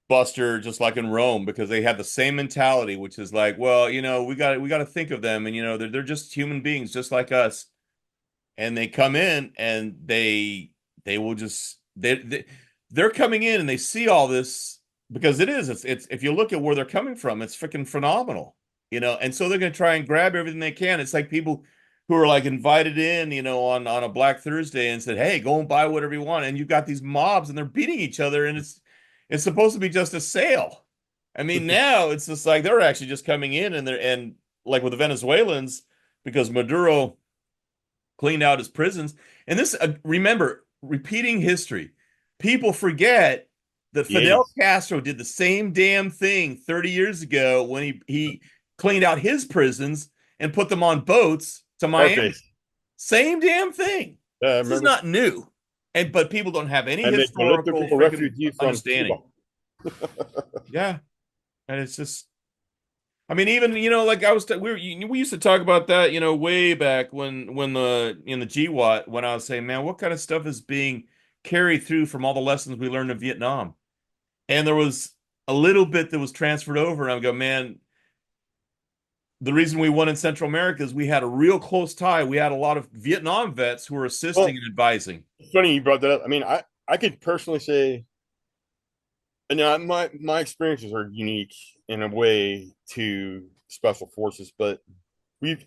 S1: buster, just like in Rome, because they had the same mentality, which is like, well, we got to think of them, and they're just human beings, just like us. And they come in, and they will just they're coming in, and they see all this, because it's if you look at where they're coming from, it's freaking phenomenal, and so they're going to try and grab everything they can. It's like people who are like invited in, on a Black Thursday and said, hey, go and buy whatever you want, and you've got these mobs, and they're beating each other, and it's supposed to be just a sale. I mean, now it's just like they're actually just coming in, and like with the Venezuelans, because Maduro cleaned out his prisons. And this, remember, repeating history. People forget that Fidel Castro did the same damn thing 30 years ago when he cleaned out his prisons and put them on boats to Miami. Same damn thing. This is not new. But people don't have any historical understanding. Yeah. And it's just, I mean, even, like we used to talk about that, way back when in the GWOT, when I was saying, man, what kind of stuff is being carried through from all the lessons we learned in Vietnam? And there was a little bit that was transferred over, and I go, man, the reason we won in Central America is we had a real close tie. We had a lot of Vietnam vets who were assisting and advising.
S2: It's funny you brought that up. I mean, I could personally say, and my experiences are unique in a way to special forces, but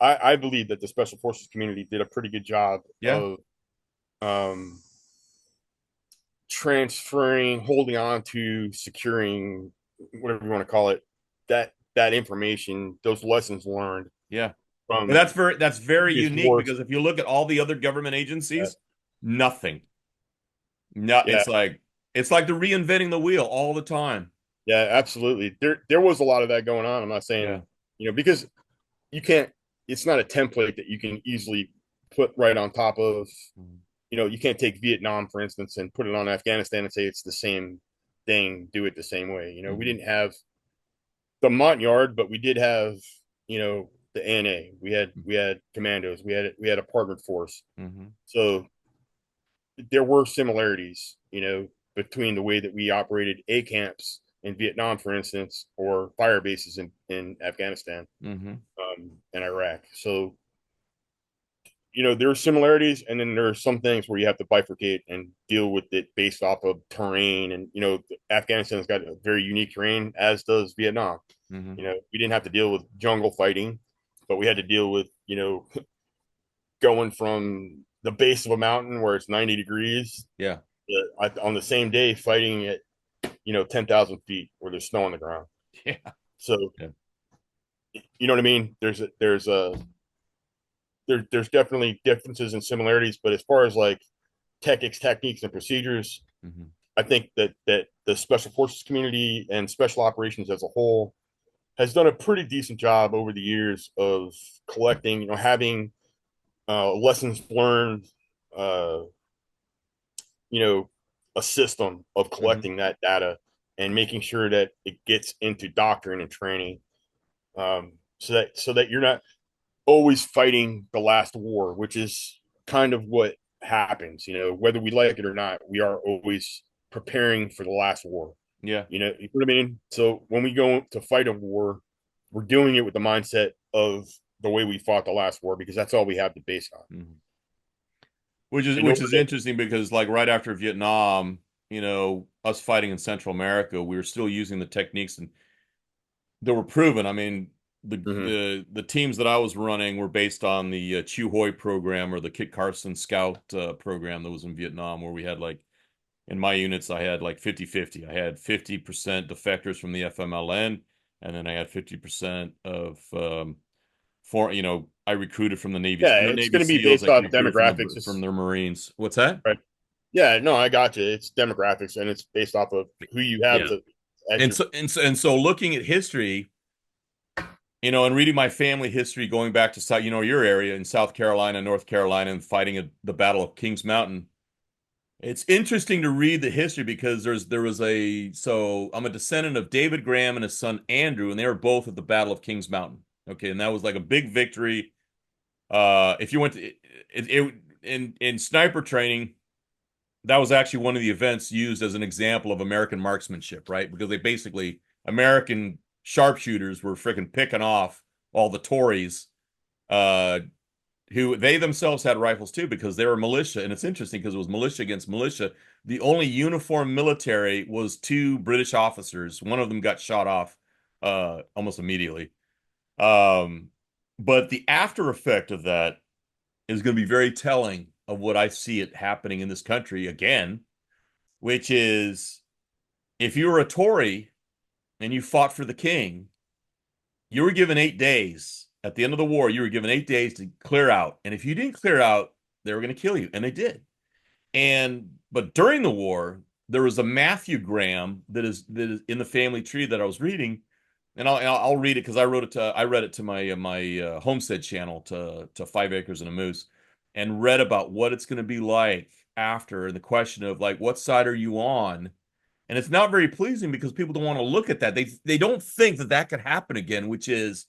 S2: I believe that the special forces community did a pretty good job of transferring, holding on to, securing, whatever you want to call it, that information, those lessons learned.
S1: Yeah. And that's very unique wars. Because if you look at all the other government agencies, nothing. It's like they're reinventing the wheel all the time.
S2: Yeah, absolutely. There was a lot of that going on. I'm not saying, because you can't, it's not a template that you can easily put right on top of, you can't take Vietnam, for instance, and put it on Afghanistan and say it's the same thing, do it the same way. We didn't have the Montagnard, but we did have, the ANA. We had commandos. We had a partnered force. So there were similarities, between the way that we operated A camps in Vietnam, for instance, or fire bases in Afghanistan and Iraq. So, there are similarities, and then there are some things where you have to bifurcate and deal with it based off of terrain. And Afghanistan's got a very unique terrain, as does Vietnam.
S1: Mm-hmm.
S2: We didn't have to deal with jungle fighting, but we had to deal with going from the base of a mountain where it's 90 degrees,
S1: Yeah.
S2: on the same day fighting at 10,000 feet where there's snow on the ground.
S1: Yeah.
S2: So
S1: Yeah.
S2: you know what I mean? There's definitely differences and similarities, but as far as like techniques and procedures,
S1: Mm-hmm.
S2: I think that the special forces community and special operations as a whole has done a pretty decent job over the years of collecting, having lessons learned, uh, a system of collecting that data and making sure that it gets into doctrine and training, so that you're not always fighting the last war, which is kind of what happens. Whether we like it or not, we are always preparing for the last war.
S1: Yeah.
S2: You know what I mean? So when we go to fight a war, we're doing it with the mindset of the way we fought the last war, because that's all we have to base on.
S1: Mm-hmm. Which is interesting, because like right after Vietnam, us fighting in Central America, we were still using the techniques and that were proven. I mean, the teams that I was running were based on the Chu Hoi program, or the Kit Carson Scout program that was in Vietnam, where we had like, in my units, I had like 50-50. I had 50% defectors from the FMLN, and then I had 50% of I recruited from the Navy.
S2: Yeah,
S1: The
S2: it's
S1: Navy
S2: going to be
S1: SEALs,
S2: based
S1: I
S2: on
S1: recruited
S2: demographics.
S1: from their Marines. What's that?
S2: Right. Yeah, no, I got you. It's demographics, and it's based off of who you have
S1: So looking at history, and reading my family history, going back to your area in South Carolina, North Carolina, and fighting at the Battle of Kings Mountain. It's interesting to read the history, because I'm a descendant of David Graham and his son Andrew, and they were both at the Battle of Kings Mountain. Okay, and that was like a big victory. If you went to in sniper training, that was actually one of the events used as an example of American marksmanship, right? Because American sharpshooters were freaking picking off all the Tories, who they themselves had rifles too, because they were militia. And it's interesting because it was militia against militia. The only uniformed military was two British officers. One of them got shot off almost immediately. But the after effect of that is going to be very telling of what I see it happening in this country again, which is, if you were a Tory and you fought for the king, you were given 8 days. At the end of the war, you were given 8 days to clear out. And if you didn't clear out, they were going to kill you. And they did. But during the war, there was a Matthew Graham that is in the family tree that I was reading. And I'll read it, because I read it to my homestead channel, to 5 Acres and a Moose, and read about what it's going to be like after, and the question of like, what side are you on? And it's not very pleasing, because people don't want to look at that. They don't think that could happen again, which is,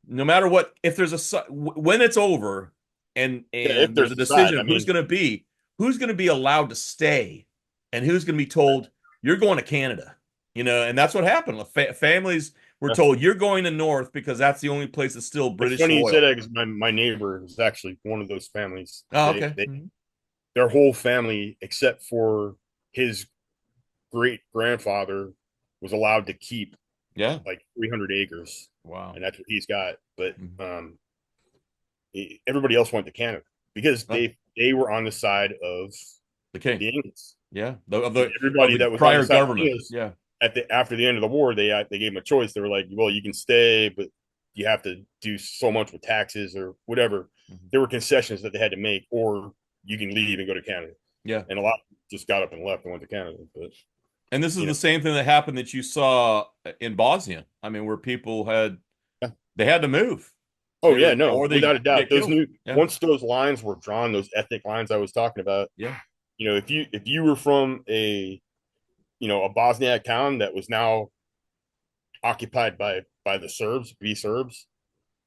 S1: no matter what, if there's when it's over, and
S2: if
S1: there's a
S2: a
S1: decision
S2: side,
S1: of who's going to be allowed to stay, and who's going to be told you're going to Canada, and that's what happened. Families were told, you're going to North, because that's the only place that's still British
S2: It's funny
S1: loyal.
S2: you said that, because my neighbor is actually one of those families.
S1: Oh, okay.
S2: Their whole family, except for his great grandfather, was allowed to keep like 300 acres.
S1: Wow.
S2: And that's what he's got. But everybody else went to Canada, because they were on the side of
S1: the king,
S2: the English.
S1: Yeah,
S2: everybody that was
S1: prior
S2: on the side
S1: government.
S2: Of the English, after the end of the war, they gave him a choice. They were like, well, you can stay, but you have to do so much with taxes or whatever. There were concessions that they had to make, or you can leave and go to Canada.
S1: Yeah.
S2: And a lot just got up and left and went to Canada.
S1: And this is the same thing that happened that you saw in Bosnia. I mean, where people they had to move.
S2: Oh yeah, no, without a doubt. Once those lines were drawn, those ethnic lines I was talking about.
S1: Yeah.
S2: If you were from a Bosniak town that was now occupied by the Serbs,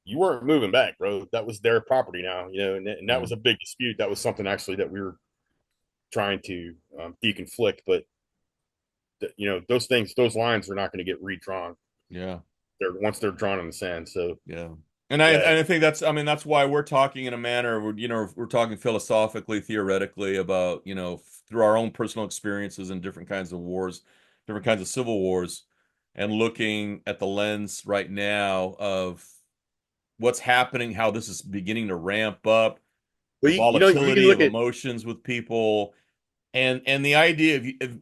S2: you weren't moving back, bro. That was their property now, and that was a big dispute. That was something actually that we were trying to deconflict, but those lines are not going to get redrawn.
S1: Yeah.
S2: Once they're drawn in the sand. So
S1: yeah. And I think that's, I mean, that's why we're talking in a manner where, we're talking philosophically, theoretically about, through our own personal experiences in different kinds of wars, different kinds of civil wars, and looking at the lens right now of what's happening, how this is beginning to ramp up, the
S2: Well, you can
S1: volatility
S2: look
S1: of
S2: at
S1: emotions with people, and the idea of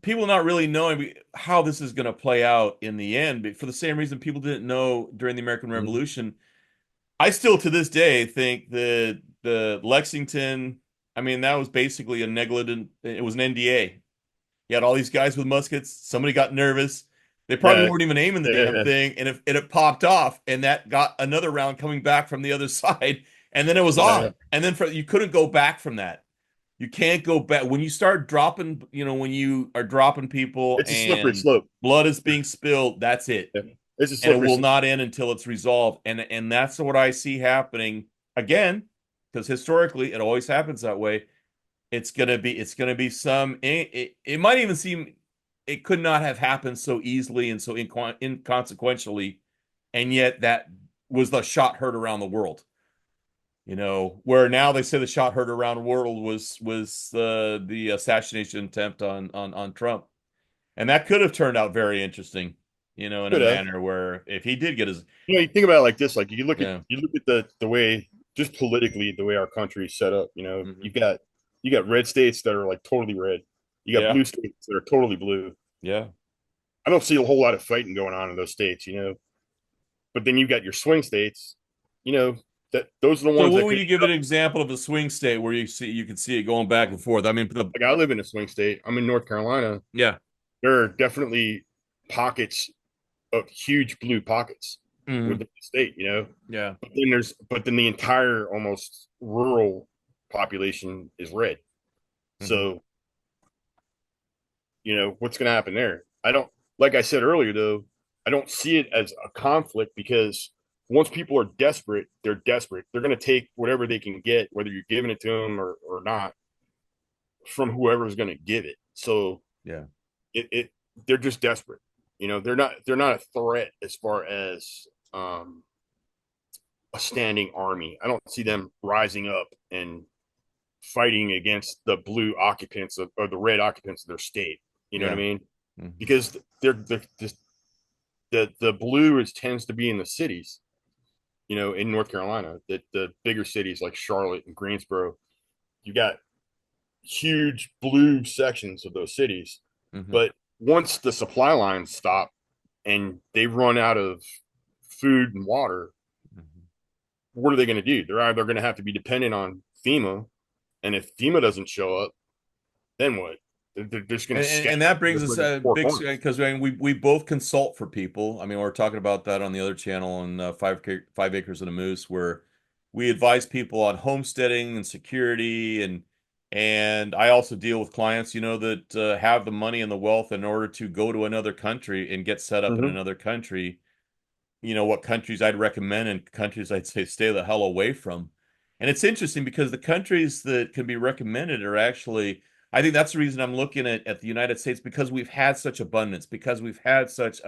S1: people not really knowing how this is going to play out in the end, but for the same reason people didn't know during the American Revolution. I still to this day think that the Lexington, I mean, that was basically a negligent, it was an NDA. You had all these guys with muskets. Somebody got nervous. They probably
S2: yeah,
S1: weren't even aiming the damn
S2: yeah,
S1: thing, and it popped off, and that got another round coming back from the other side, and then it was
S2: yeah.
S1: off. And then you couldn't go back from that. You can't go back when you start dropping, when you are dropping people
S2: It's a slippery
S1: and
S2: slope.
S1: blood is being spilled, that's it.
S2: Yeah. It's a
S1: And it
S2: slippery
S1: will
S2: slope.
S1: not end until it's resolved. And that's what I see happening again, because historically it always happens that way. It's gonna be some it might even seem it could not have happened so easily and so inconsequentially, and yet that was the shot heard around the world. Where now they say the shot heard around the world was the assassination attempt on Trump, and that could have turned out very interesting. In a
S2: Could have.
S1: manner where if he did get his,
S2: You think about it like this. Like
S1: yeah,
S2: you look at the way, just politically, the way our country is set up.
S1: mhm,
S2: You got red states that are like totally red. You got
S1: yeah,
S2: blue states that are totally blue.
S1: yeah.
S2: I don't see a whole lot of fighting going on in those states. But then you got your swing states. You know that those are the
S1: So
S2: ones
S1: what
S2: that
S1: would
S2: could.
S1: you give an example of a swing state where you can see it going back and forth? I mean,
S2: Like I live in a swing state. I'm in North Carolina.
S1: yeah,
S2: There are definitely pockets of huge blue pockets
S1: mhm,
S2: within the state.
S1: yeah.
S2: But then the entire almost rural population is red.
S1: Mhm.
S2: So what's going to happen there? I don't, like I said earlier though, I don't see it as a conflict because once people are desperate, they're desperate. They're going to take whatever they can get, whether you're giving it to them or not, from whoever's going to give it. So
S1: Yeah.
S2: it they're just desperate. They're not a threat as far as a standing army. I don't see them rising up and fighting against the blue occupants or the red occupants of their state. You know what I
S1: Yeah.
S2: mean?
S1: Mhm.
S2: Because they're just the blue tends to be in the cities. In North Carolina, that the bigger cities like Charlotte and Greensboro, you got huge blue sections of those cities.
S1: Mhm.
S2: But once the supply lines stop and they run out of food and water,
S1: Mhm.
S2: what are they going to do? They're either going to have to be dependent on FEMA, and if FEMA doesn't show up, then what? They're just going to
S1: And
S2: scatter
S1: that brings us
S2: to
S1: a
S2: four
S1: big,
S2: corners.
S1: because I mean, we both consult for people. I mean, we're talking about that on the other channel on 5 Acres and a Moose, where we advise people on homesteading and security, and I also deal with clients, that have the money and the wealth in order to go to another country and get set up in
S2: Mm-hmm.
S1: another country. What countries I'd recommend and countries I'd say stay the hell away from. And it's interesting because the countries that can be recommended are actually, I think that's the reason I'm looking at the United States, because we've had such abundance, because we've had such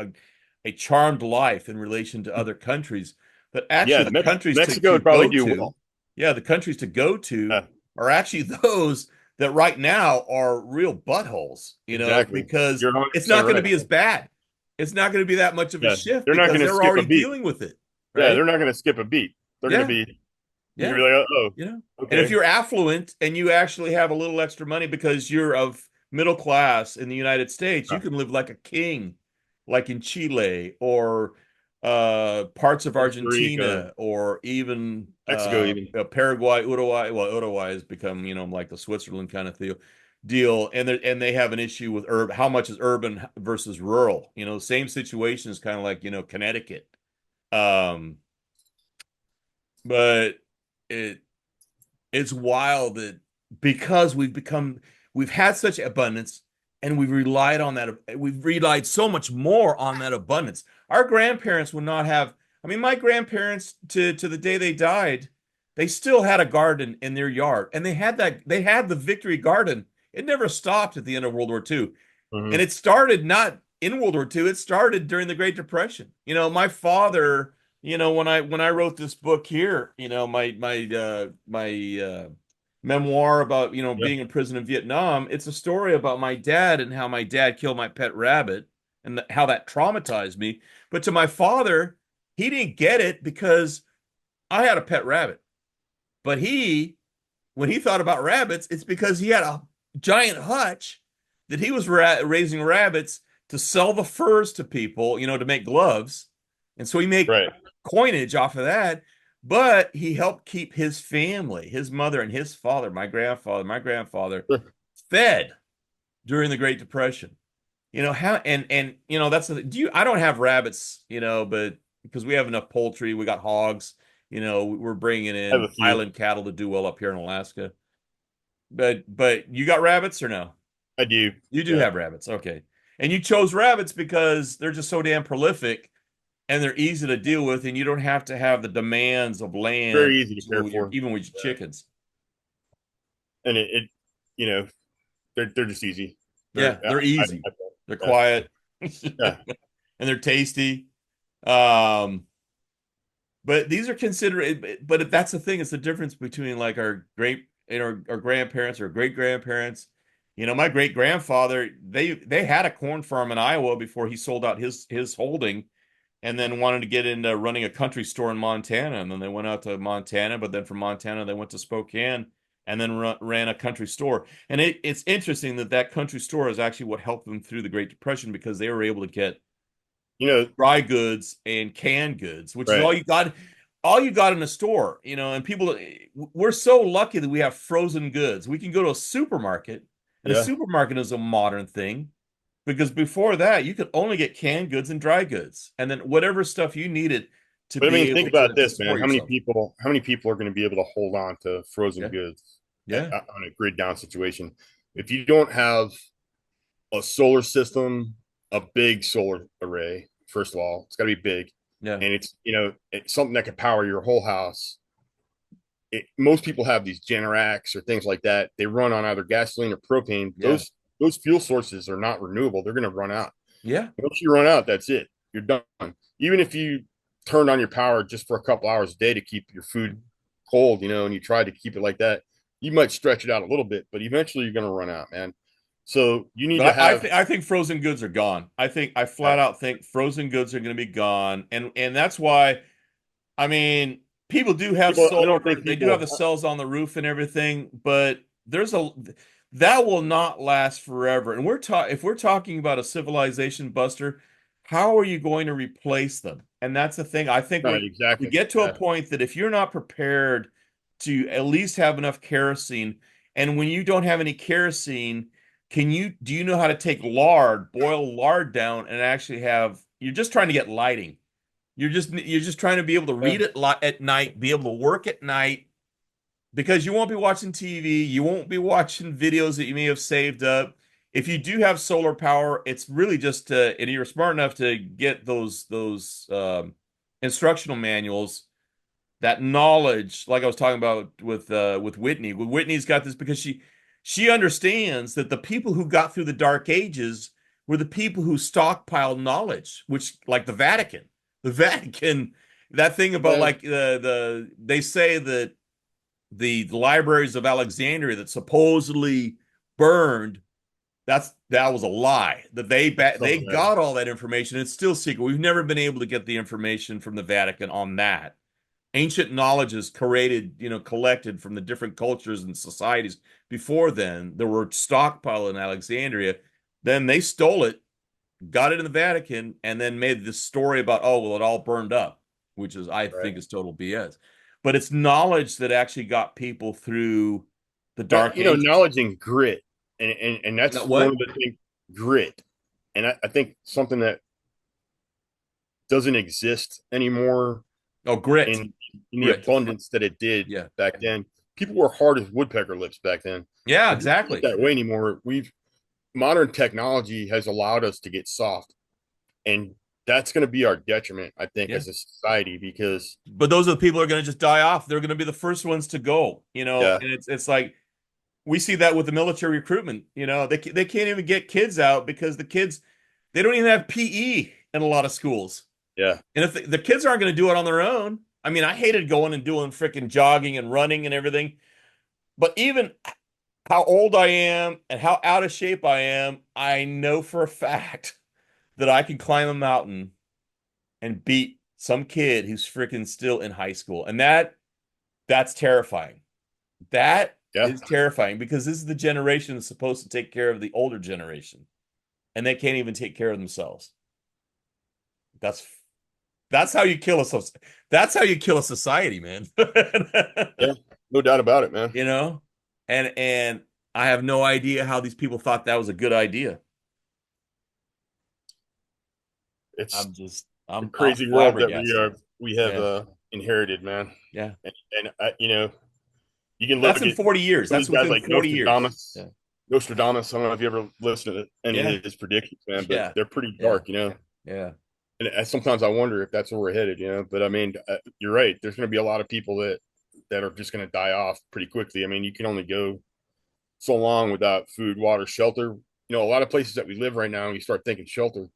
S1: a charmed life in relation to other countries, that actually
S2: Yeah,
S1: the countries
S2: Mexico
S1: to
S2: would probably
S1: go
S2: do
S1: to,
S2: well.
S1: yeah, the countries to go to
S2: Yeah,
S1: are actually those that right now are real buttholes,
S2: exactly.
S1: because
S2: You're
S1: it's
S2: 100%
S1: not going to
S2: right.
S1: be as bad. It's not going to be that much of a
S2: Yeah,
S1: shift
S2: they're not
S1: because
S2: going to
S1: they're
S2: skip a
S1: already
S2: beat.
S1: dealing with it,
S2: Yeah,
S1: right?
S2: they're not going to skip a beat. They're going to
S1: Yeah,
S2: be. You're
S1: yeah,
S2: going to be like, oh,
S1: And if
S2: okay.
S1: you're affluent and you actually have a little extra money because you're of middle class in the United States, you can live like a king, like in Chile or parts of
S2: Costa Rica,
S1: Argentina or even
S2: Mexico, even.
S1: Paraguay, Uruguay. Well, Uruguay has become, like the Switzerland kind of deal, and they have an issue with urban. How much is urban versus rural? Same situation is kind of like Connecticut. Um, but it it's wild that because we've had such abundance and we've relied so much more on that abundance. Our grandparents would not have, I mean, my grandparents to the day they died, they still had a garden in their yard, and they had the Victory Garden. It never stopped at the end of World War II.
S2: Mm-hmm.
S1: And it started not in World War II, it started during the Great Depression. My father when I wrote this book here, my memoir about,
S2: Yeah.
S1: being in prison in Vietnam, it's a story about my dad and how my dad killed my pet rabbit and how that traumatized me. But to my father, he didn't get it because I had a pet rabbit. But when he thought about rabbits, it's because he had a giant hutch that he was raising rabbits to sell the furs to people, to make gloves. And so he made
S2: Right.
S1: coinage off of that, but he helped keep his family, his mother and his father, my grandfather,
S2: Sure.
S1: fed during the Great Depression. How and that's I don't have rabbits, but because we have enough poultry, we got hogs, we're bringing
S2: I have a
S1: in
S2: few.
S1: island cattle to do well up here in Alaska. But you got rabbits or no?
S2: I do.
S1: You do
S2: Yeah.
S1: have rabbits. Okay. And you chose rabbits because they're just so damn prolific and they're easy to deal with, and you don't have to have the demands of land
S2: Very easy to care for.
S1: even with your
S2: Yeah.
S1: chickens.
S2: And you know, they're just easy.
S1: Yeah, they're easy. They're
S2: yeah.
S1: quiet.
S2: Yeah.
S1: And they're tasty. Um, but these are considered, but that's the thing. It's the difference between like our grandparents or great grandparents. My great grandfather, they had a corn farm in Iowa before he sold out his holding, and then wanted to get into running a country store in Montana. And then they went out to Montana, but then from Montana they went to Spokane and then ran a country store. And it's interesting that country store is actually what helped them through the Great Depression because they were able to get
S2: You know,
S1: dry goods and canned goods, which is
S2: right.
S1: all you got in a store, and people, we're so lucky that we have frozen goods. We can go to a supermarket, and a
S2: Yeah.
S1: supermarket is a modern thing because before that you could only get canned goods and dry goods and then whatever stuff you needed to
S2: But I
S1: be
S2: mean, think
S1: able
S2: about
S1: to
S2: this, man.
S1: support yourself.
S2: How many people are going to be able to hold on to frozen
S1: Yeah.
S2: goods
S1: Yeah.
S2: on a grid down situation? If you don't have a solar system, a big solar array, first of all, it's got to be big.
S1: Yeah.
S2: And it's something that can power your whole house. Most people have these Generacs or things like that. They run on either gasoline or propane.
S1: Yeah.
S2: Those fuel sources are not renewable. They're going to run out.
S1: Yeah.
S2: Once you run out, that's it. You're done. Even if you turned on your power just for a couple hours a day to keep your food cold, and you try to keep it like that, you might stretch it out a little bit, but eventually you're going to run out, man. So you need to
S1: But
S2: have.
S1: I think frozen goods are gone. I flat out think frozen goods are going to be gone, and that's why. I mean, people do have
S2: People, I
S1: solar.
S2: don't think
S1: They do have the
S2: people.
S1: cells on the roof and everything, but that will not last forever. And if we're talking about a civilization buster, how are you going to replace them? And that's the thing. I think
S2: Right,
S1: we
S2: exactly.
S1: get to a
S2: Yeah.
S1: point that if you're not prepared to at least have enough kerosene, and when you don't have any kerosene, do you know how to take boil lard down and actually you're just trying to get lighting. You're just trying to be able to
S2: Yeah.
S1: read it at night, be able to work at night, because you won't be watching TV, you won't be watching videos that you may have saved up. If you do have solar power, it's really just and you're smart enough to get those instructional manuals, that knowledge, like I was talking about with Whitney. Whitney's got this because she understands that the people who got through the Dark Ages were the people who stockpiled knowledge, which like the Vatican, that thing about
S2: Yeah.
S1: like they say that the libraries of Alexandria that supposedly burned, that was a lie. That they got all that information. It's still secret. We've never been able to get the information from the Vatican on that. Ancient knowledge is collected from the different cultures and societies before then. There were stockpiled in Alexandria. Then they stole it, got it in the Vatican, and then made this story about, oh, well, it all burned up, which is, I think, is total BS. But it's knowledge that actually got people through the Dark Ages.
S2: Knowledge and grit, and that's one
S1: What?
S2: of the things. Grit, and I think something that doesn't exist anymore
S1: Oh, grit.
S2: in the
S1: Grit.
S2: abundance that it did
S1: Yeah.
S2: back then. People were hard as woodpecker lips back then.
S1: Yeah,
S2: It's not
S1: exactly.
S2: that way anymore. Modern technology has allowed us to get soft, and that's going to be our detriment, I think,
S1: Yeah.
S2: as a society, because
S1: But those are the people who are going to just die off. They're going to be the first ones to go,
S2: Yeah.
S1: and it's like we see that with the military recruitment. They can't even get kids out because the kids, they don't even have PE in a lot of schools.
S2: Yeah.
S1: And if the kids aren't going to do it on their own, I mean, I hated going and doing freaking jogging and running and everything. But even how old I am and how out of shape I am, I know for a fact that I can climb a mountain and beat some kid who's freaking still in high school. And that's terrifying. That
S2: Yeah.
S1: is terrifying because this is the generation that's supposed to take care of the older generation, and they can't even take care of themselves. That's how you kill a that's how you kill a society, man.
S2: Yeah. No doubt about it, man.
S1: You know? And I have no idea how these people thought that was a good idea.
S2: It's
S1: I'm
S2: a crazy world that we have
S1: Yeah.
S2: inherited, man.
S1: Yeah.
S2: And you know, you can look
S1: That's in
S2: at
S1: 40 years.
S2: some of
S1: That's
S2: these guys
S1: within
S2: like
S1: 40 years.
S2: Nostradamus.
S1: Yeah.
S2: Nostradamus. I don't know if you ever listened to any
S1: Yeah.
S2: of his predictions, man, but
S1: Yeah.
S2: they're pretty
S1: Yeah.
S2: dark, you know.
S1: Yeah.
S2: And sometimes I wonder if that's where we're headed, you know. But I mean, you're right. There's going to be a lot of people that are just going to die off pretty quickly. I mean, you can only go so long without food, water, shelter. You know, a lot of places that we live right now, and you start thinking shelter,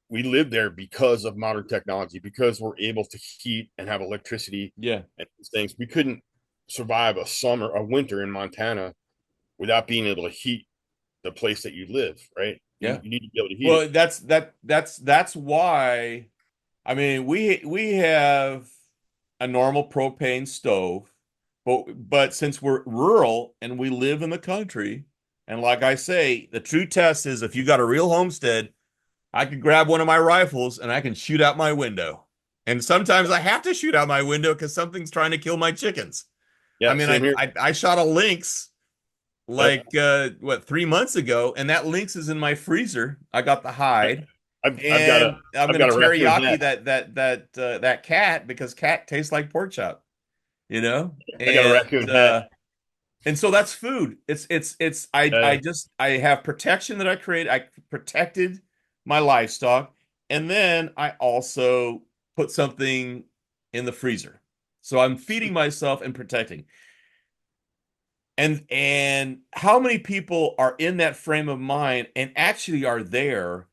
S2: we live there because of modern technology, because we're able to heat and have electricity
S1: Yeah.
S2: and these things. We couldn't survive a winter in Montana without being able to heat the place that you live, right?
S1: Yeah.
S2: You need to be able to heat
S1: Well,
S2: it.
S1: that's why I mean we have a normal propane stove, but since we're rural and we live in the country, and like I say, the true test is if you got a real homestead, I could grab one of my rifles and I can shoot out my window. And sometimes I have to shoot out my window because something's trying to kill my chickens. I
S2: Yeah,
S1: mean,
S2: same here.
S1: I shot a lynx
S2: Yep.
S1: like 3 months ago, and that lynx is in my freezer. I got the hide,
S2: I've got
S1: and I'm
S2: I've
S1: gonna
S2: got a raccoon
S1: teriyaki
S2: hat.
S1: that cat because cat tastes like pork chop, you know?
S2: I got a raccoon hat.
S1: And so that's food. It's I
S2: Uh,
S1: just I have protection that I create. I protected my livestock, and then I also put something in the freezer. So I'm feeding myself and protecting. And how many people are in that frame of mind and actually are there?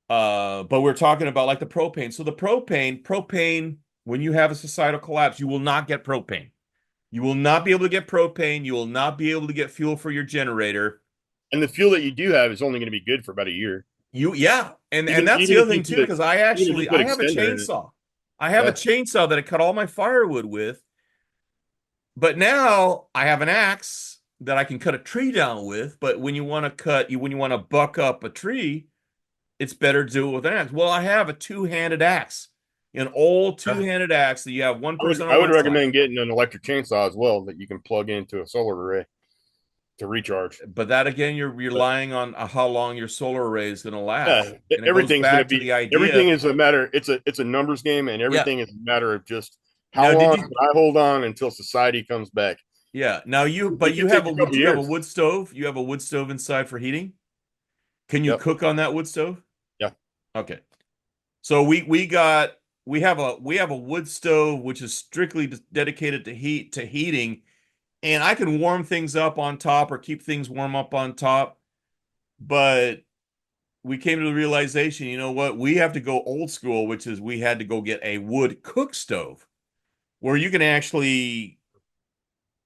S1: But we're talking about like the propane. So the propane, when you have a societal collapse, you will not get propane. You will not be able to get propane. You will not be able to get fuel for your generator.
S2: and the fuel that you do have is only going to be good for about a year.
S1: Yeah, and
S2: Even
S1: that's the
S2: even if
S1: other
S2: you
S1: thing too, because
S2: even if you
S1: I
S2: put
S1: have a
S2: extender in it.
S1: chainsaw. I have a
S2: Yeah.
S1: chainsaw that I cut all my firewood with, but now I have an axe that I can cut a tree down with. But when you want to when you want to buck up a tree, it's better to do it with an axe. Well, I have a two-handed axe, an old two-handed axe that you have one person
S2: I
S1: on
S2: would
S1: one side.
S2: recommend getting an electric chainsaw as well that you can plug into a solar array to recharge.
S1: But that again, you're
S2: But
S1: relying on how long your solar array is going to last,
S2: yeah,
S1: and it goes back to the
S2: everything
S1: idea.
S2: is a matter. It's a numbers game, and
S1: Yeah.
S2: everything is a matter of just how
S1: Now, did
S2: long
S1: you?
S2: can I hold on until society comes back.
S1: Yeah. Now but
S2: It
S1: you
S2: could
S1: have
S2: take a
S1: a
S2: couple
S1: do you have a
S2: years.
S1: wood stove? You have a wood stove inside for heating? Can you
S2: Yep.
S1: cook on that wood stove?
S2: Yeah.
S1: Okay. So we have a wood stove which is strictly dedicated to heating, and I can warm things up on top or keep things warm up on top. But we came to the realization, you know what? We have to go old school, which is we had to go get a wood cook stove where you can actually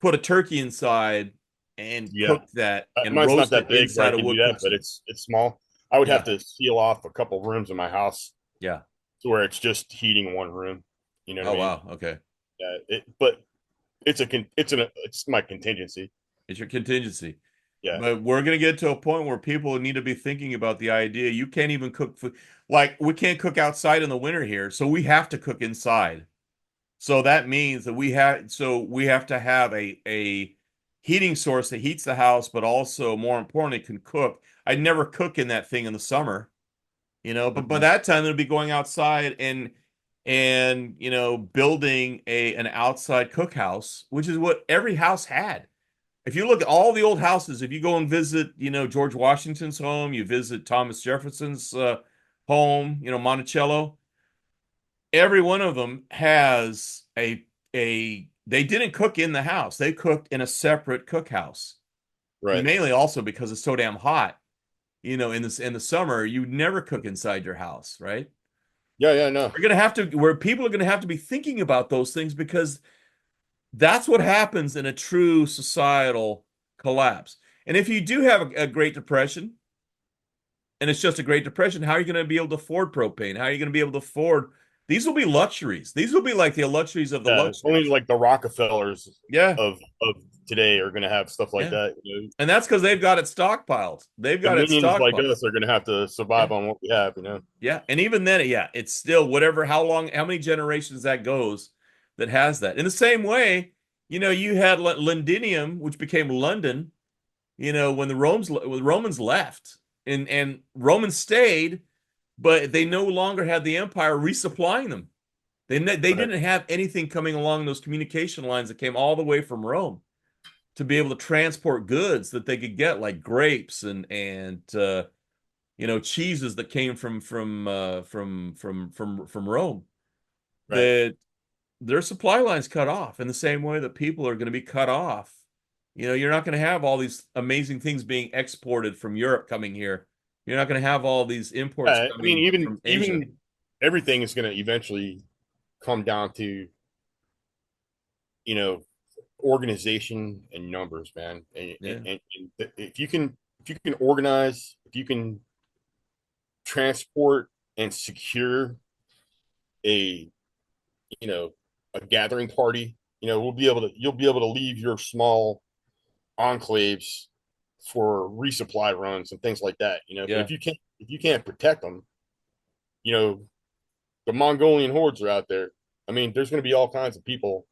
S1: put a turkey inside and
S2: Yeah.
S1: cook that and
S2: Mine's not
S1: roast
S2: that
S1: it
S2: big where I
S1: inside a
S2: can do
S1: wood
S2: that,
S1: cook
S2: but
S1: stove.
S2: it's small. I would have
S1: Yeah.
S2: to seal off a couple rooms in my house
S1: Yeah.
S2: to where it's just heating one room. You know what
S1: Oh
S2: I mean?
S1: wow. Okay.
S2: Yeah. But it's my contingency.
S1: It's your contingency.
S2: Yeah.
S1: But we're going to get to a point where people need to be thinking about the idea you can't even cook food. Like we can't cook outside in the winter here, so we have to cook inside. So that means that we have to have a heating source that heats the house, but also more importantly can cook. I'd never cook in that thing in the summer, but by
S2: Mhm.
S1: that time it'll be going outside and building an outside cookhouse, which is what every house had. If you look at all the old houses, if you go and visit, George Washington's home, you visit Thomas Jefferson's home, Monticello, every one of them has they didn't cook in the house. They cooked in a separate cookhouse.
S2: Right.
S1: Mainly also because it's so damn hot. In the summer, you never cook inside your house, right?
S2: Yeah, no.
S1: We're going to have to, where people are going to have to be thinking about those things, because that's what happens in a true societal collapse. And if you do have a Great Depression, and it's just a Great Depression, how are you going to be able to afford propane? How are you going to be able to afford? These will be luxuries. These will be like the luxuries of the
S2: Yeah, only
S1: luxuries.
S2: like the Rockefellers
S1: Yeah,
S2: of today are going to have stuff like
S1: yeah.
S2: that. You know,
S1: And that's because they've got it stockpiled. They've
S2: the
S1: got it
S2: minions like
S1: stockpiled.
S2: us are going to have to
S1: Yeah,
S2: survive on what we have. You know,
S1: yeah. And even then, yeah, it's still whatever, how long, how many generations that goes that has that. In the same way, you had Londinium, which became London, when the Romans left, and Romans stayed, but they no longer had the empire resupplying them. They
S2: right.
S1: didn't have anything coming along those communication lines that came all the way from Rome to be able to transport goods that they could get, like grapes and cheeses that came from Rome.
S2: Right.
S1: That their supply lines cut off in the same way that people are going to be cut off. You're not going to have all these amazing things being exported from Europe coming here. You're not going to have all these imports
S2: I mean,
S1: coming from Asia.
S2: even everything is going to eventually come down to, you know, organization and numbers, man.
S1: Yeah.
S2: And if you can organize, if you can transport and secure a you know a gathering party, you'll be able to leave your small enclaves for resupply runs and things like that. But
S1: Yeah.
S2: if you can't protect them, you know the Mongolian hordes are out there. I mean, there's going to be all kinds of people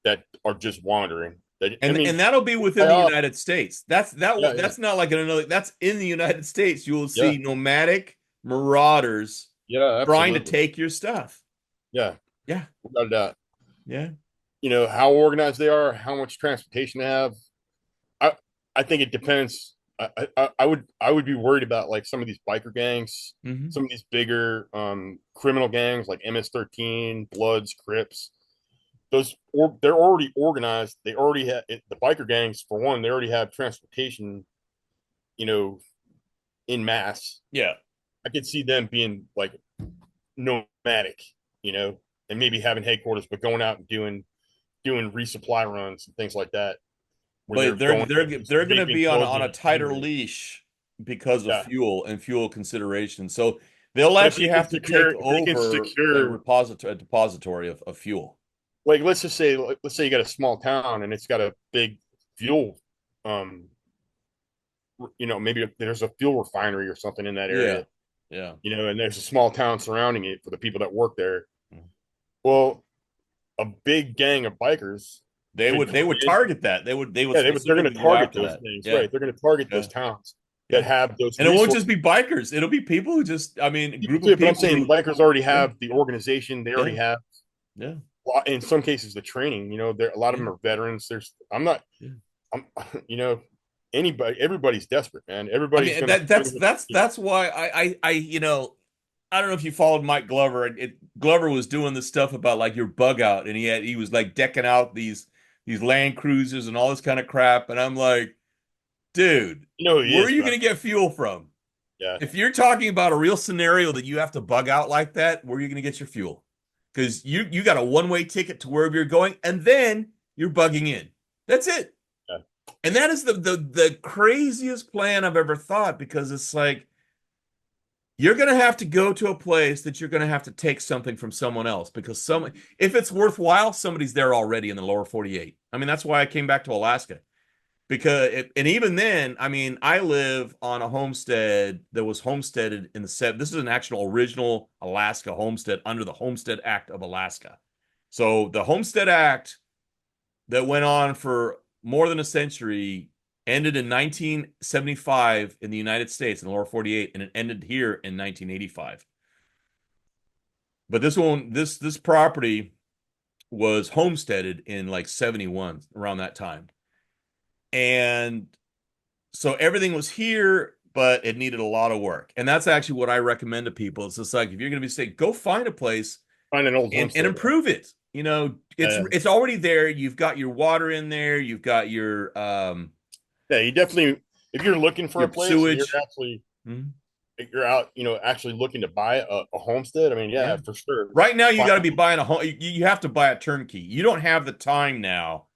S2: that are just wandering. That I
S1: And
S2: mean,
S1: that'll be within
S2: I
S1: the
S2: off.
S1: United States. That's not like in another. That's in the United States. You will
S2: Yeah,
S1: see nomadic marauders
S2: yeah,
S1: trying to
S2: absolutely.
S1: take your stuff.
S2: Yeah,
S1: Yeah,
S2: without a doubt.
S1: yeah.
S2: How organized they are, how much transportation they have. I I think it depends. I would be worried about like some of these biker gangs,
S1: Hmm.
S2: some of these bigger criminal gangs like MS-13, Bloods, Crips. They're already organized. They already have the biker gangs for one. They already have transportation, you know, in mass.
S1: Yeah.
S2: I could see them being like nomadic, and maybe having headquarters, but going out and doing resupply runs and things like that, where they're
S1: But they're
S2: going
S1: they're
S2: to just
S1: they're going to
S2: vacant
S1: be on a
S2: clothing.
S1: tighter leash because of
S2: Yeah,
S1: fuel and fuel consideration. So they'll
S2: but
S1: actually have to take
S2: if they can
S1: over
S2: secure,
S1: a depository of fuel.
S2: like let's say you got a small town and it's got a big fuel, um, maybe there's a fuel refinery or something in that
S1: Yeah,
S2: area,
S1: yeah.
S2: and there's a small town surrounding it for the people that work there. Well, a big gang of bikers
S1: They
S2: could
S1: would
S2: come
S1: they would
S2: in.
S1: target that. They would
S2: Yeah, they're going to
S1: specifically go
S2: target
S1: after
S2: those
S1: that.
S2: things,
S1: Yeah,
S2: right? They're going to target
S1: yeah,
S2: those towns that
S1: yeah.
S2: have those
S1: And it won't just
S2: resources.
S1: be bikers. It'll be people who I mean, a
S2: People
S1: group
S2: do
S1: of
S2: it, but I'm
S1: people
S2: saying
S1: who,
S2: bikers already
S1: yeah,
S2: have the organization. They already
S1: yeah,
S2: have,
S1: yeah,
S2: in some cases, the training. A lot of
S1: yeah,
S2: them are veterans. I'm not,
S1: yeah.
S2: I'm, everybody's desperate, man.
S1: I
S2: Everybody's
S1: mean,
S2: going to
S1: that's why I don't know if you followed Mike Glover. Glover was doing this stuff about like your bug out, and he was like decking out these Land Cruisers and all this kind of crap, and I'm like, dude,
S2: who he
S1: where are
S2: is,
S1: you
S2: but
S1: going to get fuel from?
S2: yeah,
S1: If you're talking about a real scenario that you have to bug out like that, where are you going to get your fuel? Because you got a one-way ticket to wherever you're going, and then you're bugging in. That's it.
S2: yeah,
S1: And that is the craziest plan I've ever thought, because it's like you're going to have to go to a place that you're going to have to take something from someone else, because if it's worthwhile, somebody's there already in the lower 48. I mean, that's why I came back to Alaska. And even then, I mean, I live on a homestead that was homesteaded in the set. This is an actual original Alaska homestead under the Homestead Act of Alaska. So the Homestead Act that went on for more than a century ended in 1975 in the United States in the lower 48, and it ended here in 1985. But this property was homesteaded in like 71, around that time. And so everything was here, but it needed a lot of work. And that's actually what I recommend to people. It's just like, if you're going to be sick, go find a place
S2: find an old
S1: and
S2: homestead.
S1: improve it.
S2: Yeah,
S1: It's already there. You've got your water in there. You've got your
S2: yeah. You definitely, if you're looking for a place and you're
S1: sewage.
S2: actually
S1: Mhm.
S2: you're out, actually looking to buy a homestead, I mean, yeah,
S1: Yeah.
S2: for sure.
S1: Right now, you got to be buying a home. You have to buy a turnkey. You don't have the time now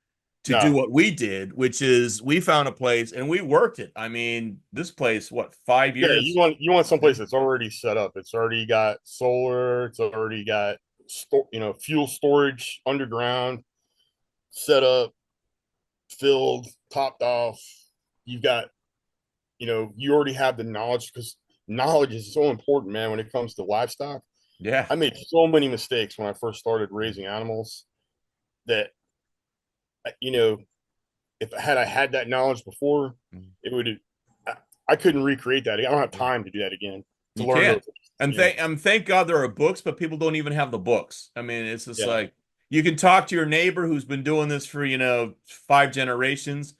S1: to do
S2: No,
S1: what we did, which is we found a place and we worked it. I mean, this place, what, 5 years?
S2: yeah, you want someplace that's already set up. It's already got solar. It's already got fuel storage underground, set up, filled, topped off. You've got, you already have the knowledge, because knowledge is so important, man, when it comes to livestock.
S1: Yeah.
S2: I made so many mistakes when I first started raising animals that, you know, if I had that knowledge before, it would, I couldn't recreate that. I don't have time to do that again, to
S1: You
S2: learn
S1: can't.
S2: those.
S1: And
S2: Yeah.
S1: thank God there are books, but people don't even have the books. I mean, it's just
S2: Yeah.
S1: like you can talk to your neighbor who's been doing this for, 5 generations,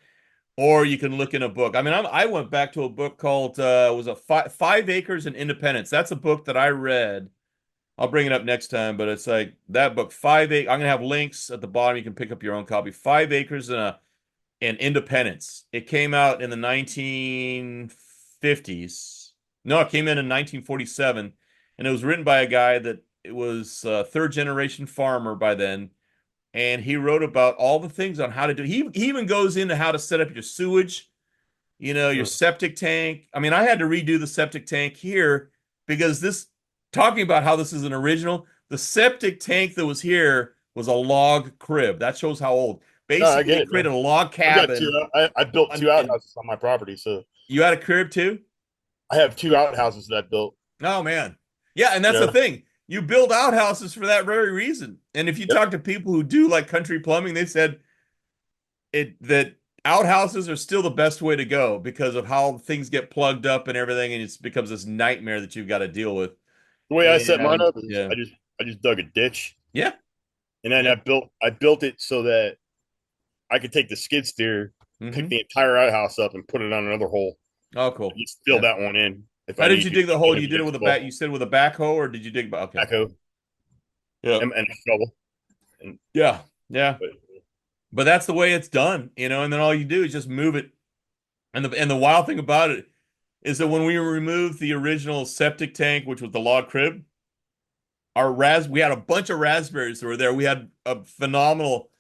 S1: or you can look in a book. I mean, I went back to a book called was a 5 Acres and Independence. That's a book that I read. I'll bring it up next time, but it's like that book, 5 acres. I'm gonna have links at the bottom. You can pick up your own copy. 5 Acres and Independence. It came out in the 1950s. No, it came in 1947, and it was written by a guy that it was a third generation farmer by then, and he wrote about all the things on how to do. He even goes into how to set up your sewage, your septic tank. I mean, I had to redo the septic tank here because talking about how this is an original, the septic tank that was here was a log crib. That shows how old.
S2: No, I
S1: Basically,
S2: get
S1: they
S2: it, man.
S1: created a log
S2: I've got two.
S1: cabin.
S2: I built two
S1: And
S2: outhouses on my property, so
S1: you had a crib too?
S2: I have two outhouses that I built.
S1: Oh man. Yeah, and
S2: You
S1: that's the
S2: know,
S1: thing. You build outhouses for that very reason. And if you
S2: yep.
S1: talk to people who do like country plumbing, they said that outhouses are still the best way to go because of how things get plugged up and everything, and it becomes this nightmare that you've got to deal with.
S2: The way I set mine
S1: And
S2: up is
S1: yeah.
S2: I just dug a ditch,
S1: Yeah.
S2: and then
S1: Yeah.
S2: I built it so that I could take the skid steer, pick
S1: Mm-hmm.
S2: the entire outhouse up, and put it on another hole.
S1: Oh, cool.
S2: Just fill
S1: Yeah.
S2: that one in if
S1: How
S2: I
S1: did
S2: need
S1: you
S2: to.
S1: dig the hole?
S2: If
S1: You
S2: it
S1: did it
S2: gets
S1: with a
S2: full.
S1: You said with a backhoe, or did you dig? Okay.
S2: Backhoe
S1: Yeah.
S2: and a shovel. And
S1: Yeah. Yeah.
S2: but
S1: But that's the way it's done, and then all you do is just move it. And the wild thing about it is that when we removed the original septic tank, which was the log crib, we had a bunch of raspberries that were there. We had a phenomenal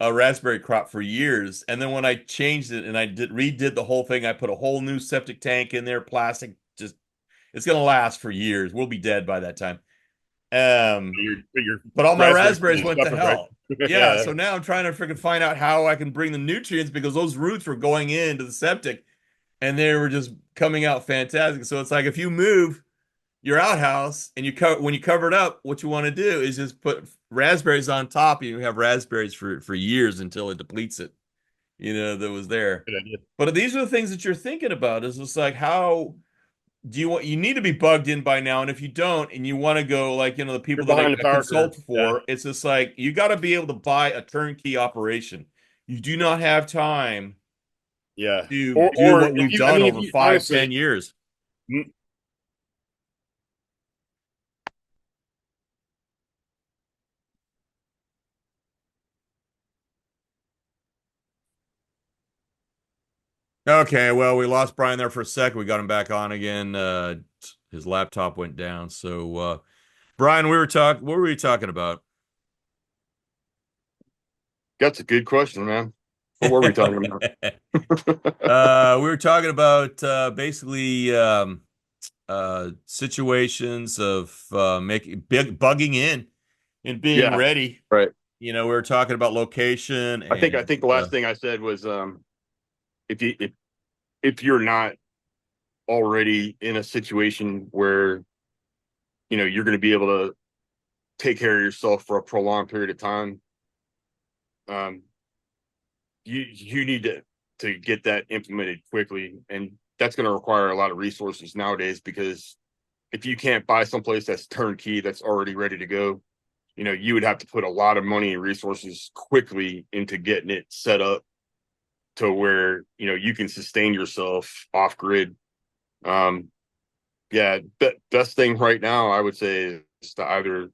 S1: raspberry crop for years. And then when I changed it and I redid the whole thing, I put a whole new septic tank in there, plastic. Just it's gonna last for years. We'll be dead by that time.
S2: your
S1: But all my raspberries
S2: raspberries
S1: went to
S2: suffer, right?
S1: hell. Yeah, so now I'm trying to freaking find out how I can bring the nutrients because those roots were going into the septic and they were just coming out fantastic. So it's like if you move your outhouse and when you cover it up, what you want to do is just put raspberries on top. You have raspberries for years until it depletes it, that was there.
S2: Good idea.
S1: But these are the things that you're thinking about. Is it's like how you need to be bugged in by now, and if you don't, and you want to go like the people
S2: You're
S1: that
S2: behind
S1: I
S2: the power
S1: consult
S2: curve. Yeah.
S1: for, it's just like you got to be able to buy a turnkey operation. You do not have time
S2: Yeah.
S1: to
S2: Or
S1: do what
S2: if
S1: we've
S2: you, I
S1: done
S2: mean, if
S1: over
S2: you
S1: 5,
S2: honestly,
S1: 10 years. Okay, well, we lost Brian there for a second. We got him back on again. His laptop went down. So, Brian, what were we talking about?
S2: that's a good question, man. What were we talking about?
S1: We were talking about basically situations of bugging in and being ready.
S2: Right.
S1: We were talking about location.
S2: I think the last thing I said was if you're not already in a situation where you're going to be able to take care of yourself for a prolonged period of time, you need to get that implemented quickly, and that's going to require a lot of resources nowadays, because if you can't buy someplace that's turnkey, that's already ready to go, you would have to put a lot of money and resources quickly into getting it set up to where you can sustain yourself off grid. Yeah, best thing right now I would say is to either,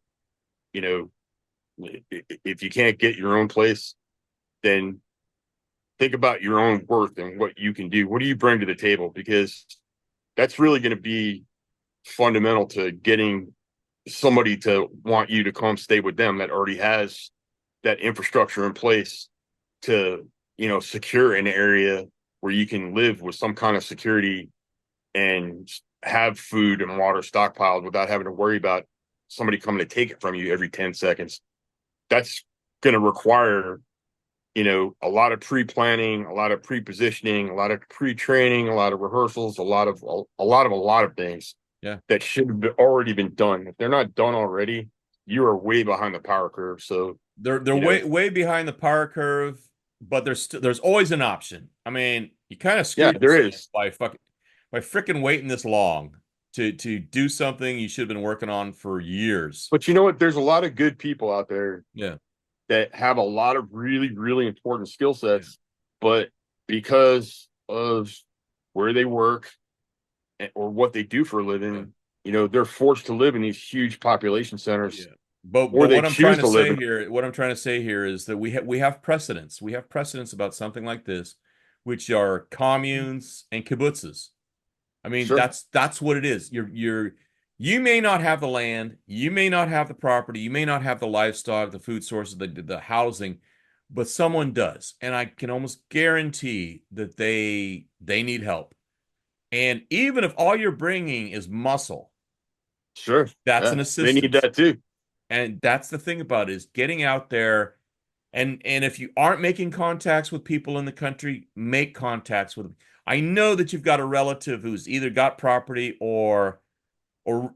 S2: if you can't get your own place, then think about your own worth and what you can do. What do you bring to the table? Because that's really going to be fundamental to getting somebody to want you to come stay with them that already has that infrastructure in place to, you know, secure an area where you can live with some kind of security and have food and water stockpiled without having to worry about somebody coming to take it from you every 10 seconds. That's going to require, you know, a lot of pre-planning, a lot of pre-positioning, a lot of pre-training, a lot of rehearsals, a lot of things.
S1: Yeah.
S2: That should have already been done. If they're not done already, you are way behind the power curve. So
S1: they're way behind the power curve, but there's always an option. I mean, you kind of screwed
S2: there
S1: yourself
S2: is
S1: by freaking waiting this long to do something you should have been working on for years.
S2: But you know what? There's a lot of good people out there.
S1: Yeah.
S2: That have a lot of really, really important skill sets, but because of where they work or what they do for a living, you know, they're forced to live in these huge population centers.
S1: Yeah. But what I'm trying to say here is that we have precedents. We have precedents about something like this, which are communes and kibbutzes. I mean,
S2: Sure.
S1: that's what it is. You may not have the land, you may not have the property, you may not have the livestock, the food sources, the housing, but someone does. And I can almost guarantee that they need help. And even if all you're bringing is muscle,
S2: Sure,
S1: that's an assistance.
S2: They need that too.
S1: And that's the thing about it, is getting out there. And if you aren't making contacts with people in the country, make contacts with them. I know that you've got a relative who's either got property or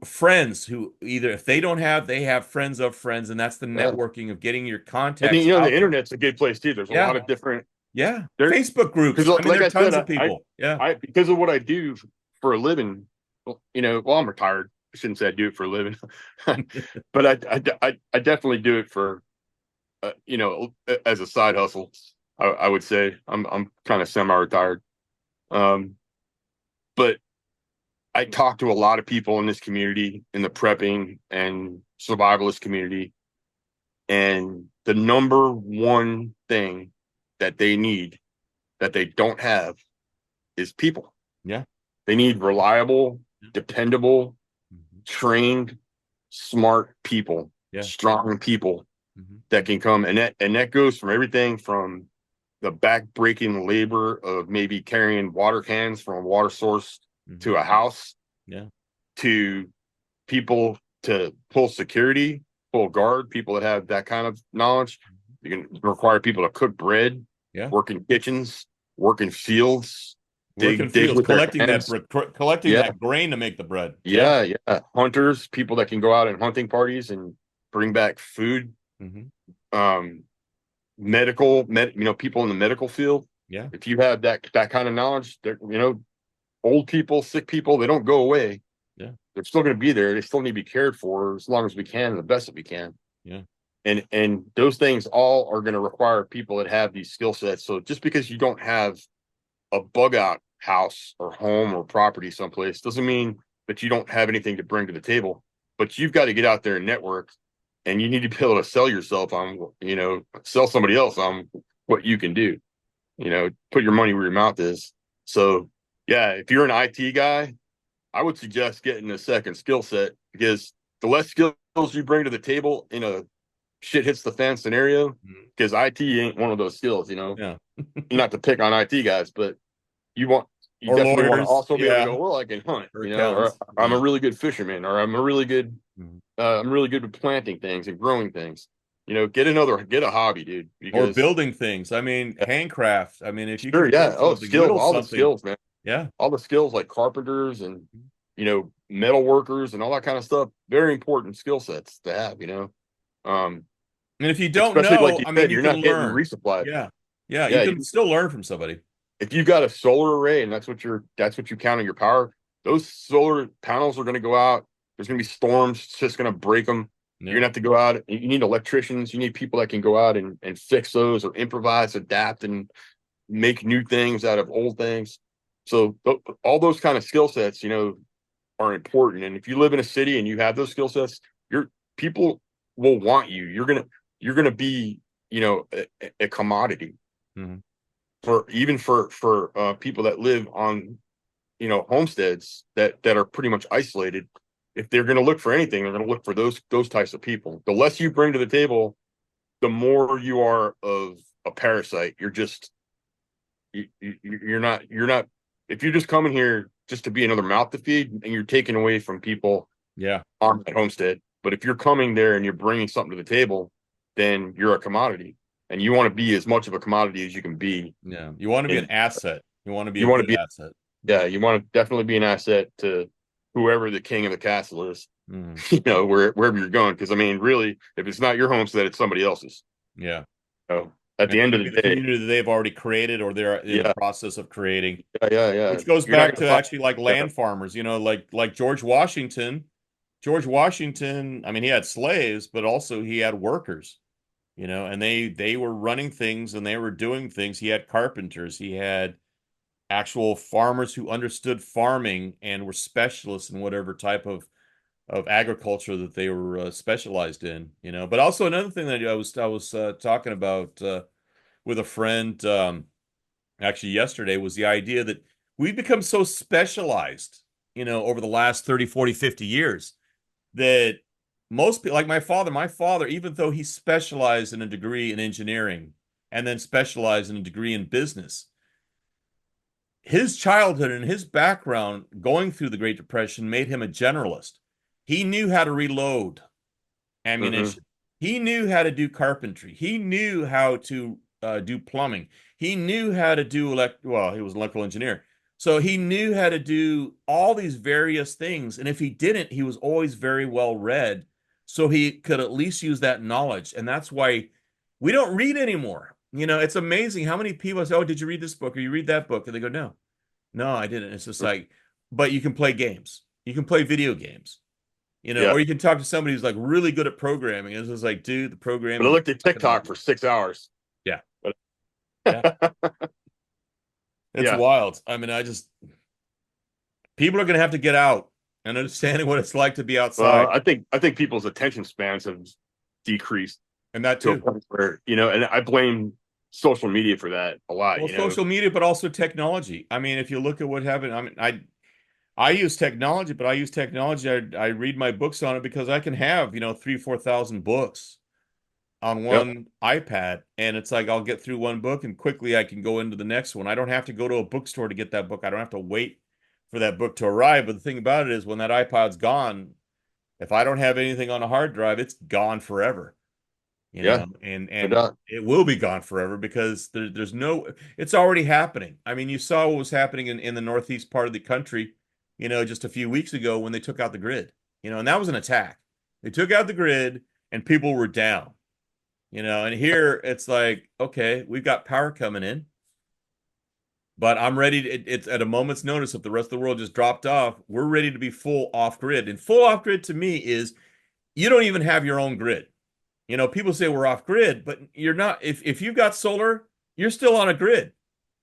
S1: friends who either, if they don't have, they have friends of friends, and that's the networking of getting your contacts.
S2: And you know,
S1: out
S2: the internet's a good place too. There's a lot of different
S1: Facebook groups. I mean, there are tons of people.
S2: Because of what I do for a living, you know, well, I'm retired. I shouldn't say I do it for a living, but I definitely do it for, you know, as a side hustle. I would say I'm kind of semi-retired, but I talk to a lot of people in this community, in the prepping and survivalist community, and the number one thing that they need that they don't have is people.
S1: Yeah.
S2: They need reliable, dependable, trained, smart people, strong people that can come. And that goes from everything from the back-breaking labor of maybe carrying water cans from a water source to a house, to people to pull security, pull guard, people that have that kind of knowledge. You can require people to cook bread, work in kitchens, work in fields, dig
S1: collecting that grain to make the bread.
S2: Hunters, people that can go out in hunting parties and bring back food. Medical, you know, people in the medical field. If you have that kind of knowledge, you know, old people, sick people, they don't go away. They're still going to be there. They still need to be cared for as long as we can, and the best that we can. And those things all are going to require people that have these skill sets. So just because you don't have a bug out house or home or property someplace doesn't mean that you don't have anything to bring to the table. But you've got to get out there and network, and you need to be able to sell yourself on, you know, sell somebody else on what you can do. You know, put your money where your mouth is. So if you're an IT guy, I would suggest getting a second skill set, because the less skills you bring to the table in a shit hits the fan scenario, because IT ain't one of those skills, you know. Not to pick on IT guys, but you definitely want to also be able to go, well, I can hunt, you know, or I'm a really good fisherman, or I'm really good with planting things and growing things. You know, get a hobby, dude.
S1: Or building things. I mean, handcraft. I mean, if you
S2: can skills, all the skills, man. All the skills like carpenters and, you know, metal workers and all that kind of stuff. Very important skill sets to have, you know.
S1: And if you don't know,
S2: like I mean, you're not getting resupply.
S1: You can still learn from somebody.
S2: If you've got a solar array and that's what you count on your power, those solar panels are going to go out. There's going to be storms. It's just going to break them. You're going to have to go out. You need electricians. You need people that can go out and fix those, or improvise, adapt, and make new things out of old things. So all those kind of skill sets, you know, are important. And if you live in a city and you have those skill sets, people will want you. You're gonna be, you know, a commodity for people that live on homesteads that are pretty much isolated. If they're going to look for anything, they're going to look for those types of people. The less you bring to the table, the more you are of a parasite. You're not if you're just coming here just to be another mouth to feed, and you're taking away from people on that homestead. But if you're coming there and you're bringing something to the table, then you're a commodity, and you want to be as much of a commodity as you can be.
S1: Yeah, you want to be an asset. You want to be
S2: you
S1: a
S2: want to
S1: good
S2: be
S1: asset.
S2: Yeah, you want to definitely be an asset to whoever the king of the castle is. Wherever you're going, because I mean, really, if it's not your homestead, it's somebody else's.
S1: Yeah.
S2: So at the end of the day,
S1: community that they've already created, or they're in the process of creating.
S2: Yeah.
S1: Which goes back to actually like land farmers, like George Washington. George Washington, I mean, he had slaves, but also he had workers, and they were running things and they were doing things. He had carpenters, he had actual farmers who understood farming and were specialists in whatever type of agriculture that they were specialized in, But also another thing that I was talking about with a friend actually yesterday was the idea that we've become so specialized, over the last 30, 40, 50 years that most people, like my father, even though he specialized in a degree in engineering and then specialized in a degree in business, his childhood and his background going through the Great Depression made him a generalist. He knew how to reload ammunition. He knew how to do carpentry. He knew how to do plumbing. He knew how to do he was an electrical engineer. So he knew how to do all these various things. And if he didn't, he was always very well read. So he could at least use that knowledge. And that's why we don't read anymore. It's amazing how many people say, "Oh, did you read this book or you read that book?" And they go, No, I didn't. It's just like, but you can play games. You can play video games, or you can talk to somebody who's like really good at programming. It's just like, dude, the programming.
S2: But I looked at TikTok for 6 hours.
S1: Yeah.
S2: Yeah.
S1: It's wild. I mean, people are going to have to get out and understanding what it's like to be outside.
S2: Well, I think people's attention spans have decreased.
S1: And that too.
S2: Where, and I blame social media for that a lot.
S1: Well, social media, but also technology. I mean, if you look at what happened, I mean, I use technology, but I use technology. I read my books on it because I can have, 3,000-4,000 books on one iPad. And it's like, I'll get through one book and quickly I can go into the next one. I don't have to go to a bookstore to get that book. I don't have to wait for that book to arrive. But the thing about it is when that iPod's gone, if I don't have anything on a hard drive, it's gone forever. And it will be gone forever because there's it's already happening. I mean, you saw what was happening in the northeast part of the country, just a few weeks ago when they took out the grid, and that was an attack. They took out the grid and people were down, and here it's like, okay, we've got power coming in, but I'm ready it's at a moment's notice. If the rest of the world just dropped off, we're ready to be full off grid. And full off grid to me is you don't even have your own grid. People say we're off grid, but you're not. If you've got solar, you're still on a grid.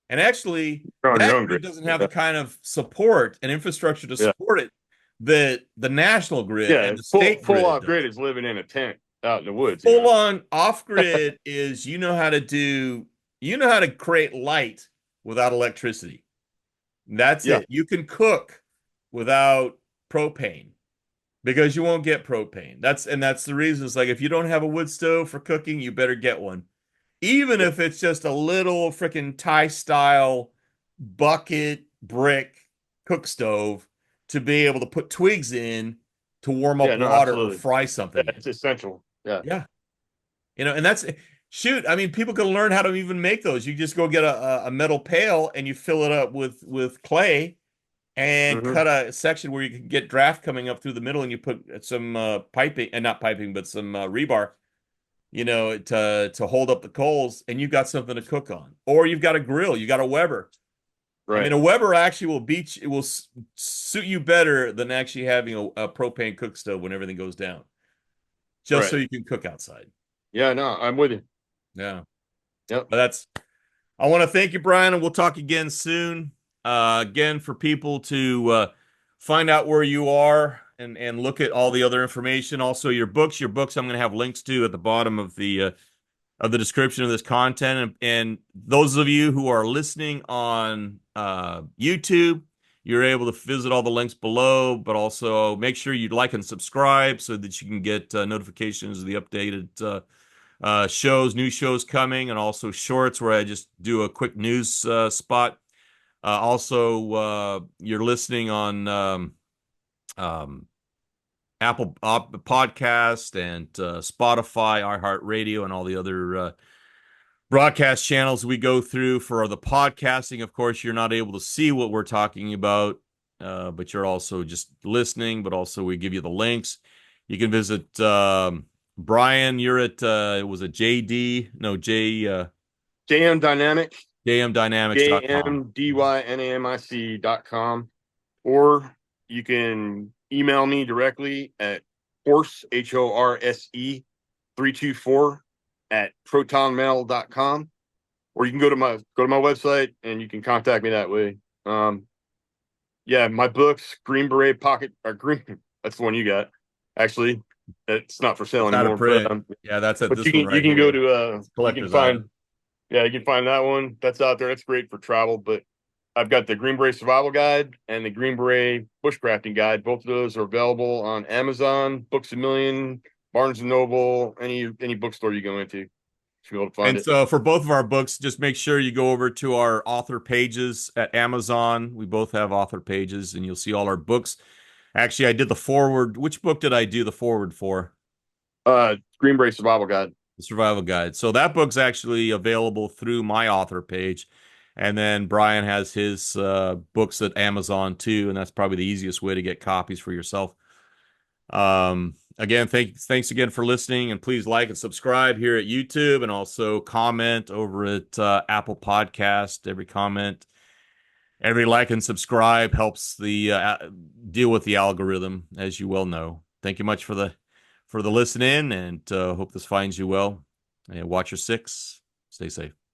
S1: And actually, that grid doesn't have the kind of support and infrastructure to support it that the national grid and the state
S2: full
S1: grid
S2: off
S1: does.
S2: Grid is living in a tent out in the woods.
S1: Full on off grid is you know how to create light without electricity. That's it. You can cook without propane. Because you won't get propane. That's the reason. It's like if you don't have a wood stove for cooking, you better get one. Even if it's just a little freaking Thai style bucket brick cook stove to be able to put twigs in to warm up water or fry something.
S2: Yeah, it's essential. Yeah.
S1: Yeah. And that's I mean, people can learn how to even make those. You just go get a metal pail and you fill it up with clay. And cut a section where you can get draft coming up through the middle, and you put some piping, and not piping, but some rebar, to hold up the coals, and you've got something to cook on. Or you've got a grill, you got a Weber. Right. I mean, a Weber actually will suit you better than actually having a propane cook stove when everything goes down, just so you can cook outside.
S2: Yeah, no, I'm with you.
S1: Yeah.
S2: Yep.
S1: But I want to thank you, Brian, and we'll talk again soon. Again, for people to find out where you are and look at all the other information. Also, your books I'm going to have links to at the bottom of the description of this content. And those of you who are listening on YouTube, you're able to visit all the links below, but also make sure you like and subscribe so that you can get notifications of the updated shows, new shows coming, and also shorts where I just do a quick news spot. Also, you're listening on Apple Podcast and Spotify, iHeartRadio, and all the other broadcast channels we go through for the podcasting. Of course, you're not able to see what we're talking about, but you're also just listening, but also we give you the links. You can visit Brian, you're at it was a JD, no J
S2: JM Dynamic,
S1: JMDynamics.com.
S2: JMDYNAMIC.com, or you can email me directly at horse HORSE 324 at protonmail.com, or you can go to my website and you can contact me that way. Yeah, my books, Green Beret Pocket or Green, that's the one you got. Actually, it's not for sale
S1: Out
S2: anymore.
S1: of print.
S2: But,
S1: Yeah, that's it.
S2: but
S1: This
S2: you can
S1: one right
S2: you can
S1: here.
S2: go to you can find you can find that one. That's out there. That's great for travel. But I've got the Green Beret Survival Guide and the Green Beret Bushcrafting Guide. Both of those are available on Amazon, Books A Million, Barnes and Noble, any bookstore you go into. Be able to find
S1: And
S2: it.
S1: so for both of our books, just make sure you go over to our author pages at Amazon. We both have author pages, and you'll see all our books. Actually, I did the forward. Which book did I do the forward for?
S2: Green Beret Survival Guide.
S1: The Survival Guide. So that book's actually available through my author page. And then Brian has his books at Amazon too, and that's probably the easiest way to get copies for yourself. Again, thanks again for listening, and please like and subscribe here at YouTube, and also comment over at Apple Podcast. Every comment, every like and subscribe helps the deal with the algorithm, as you well know. Thank you much for the listening, and hope this finds you well. And watch your six. Stay safe.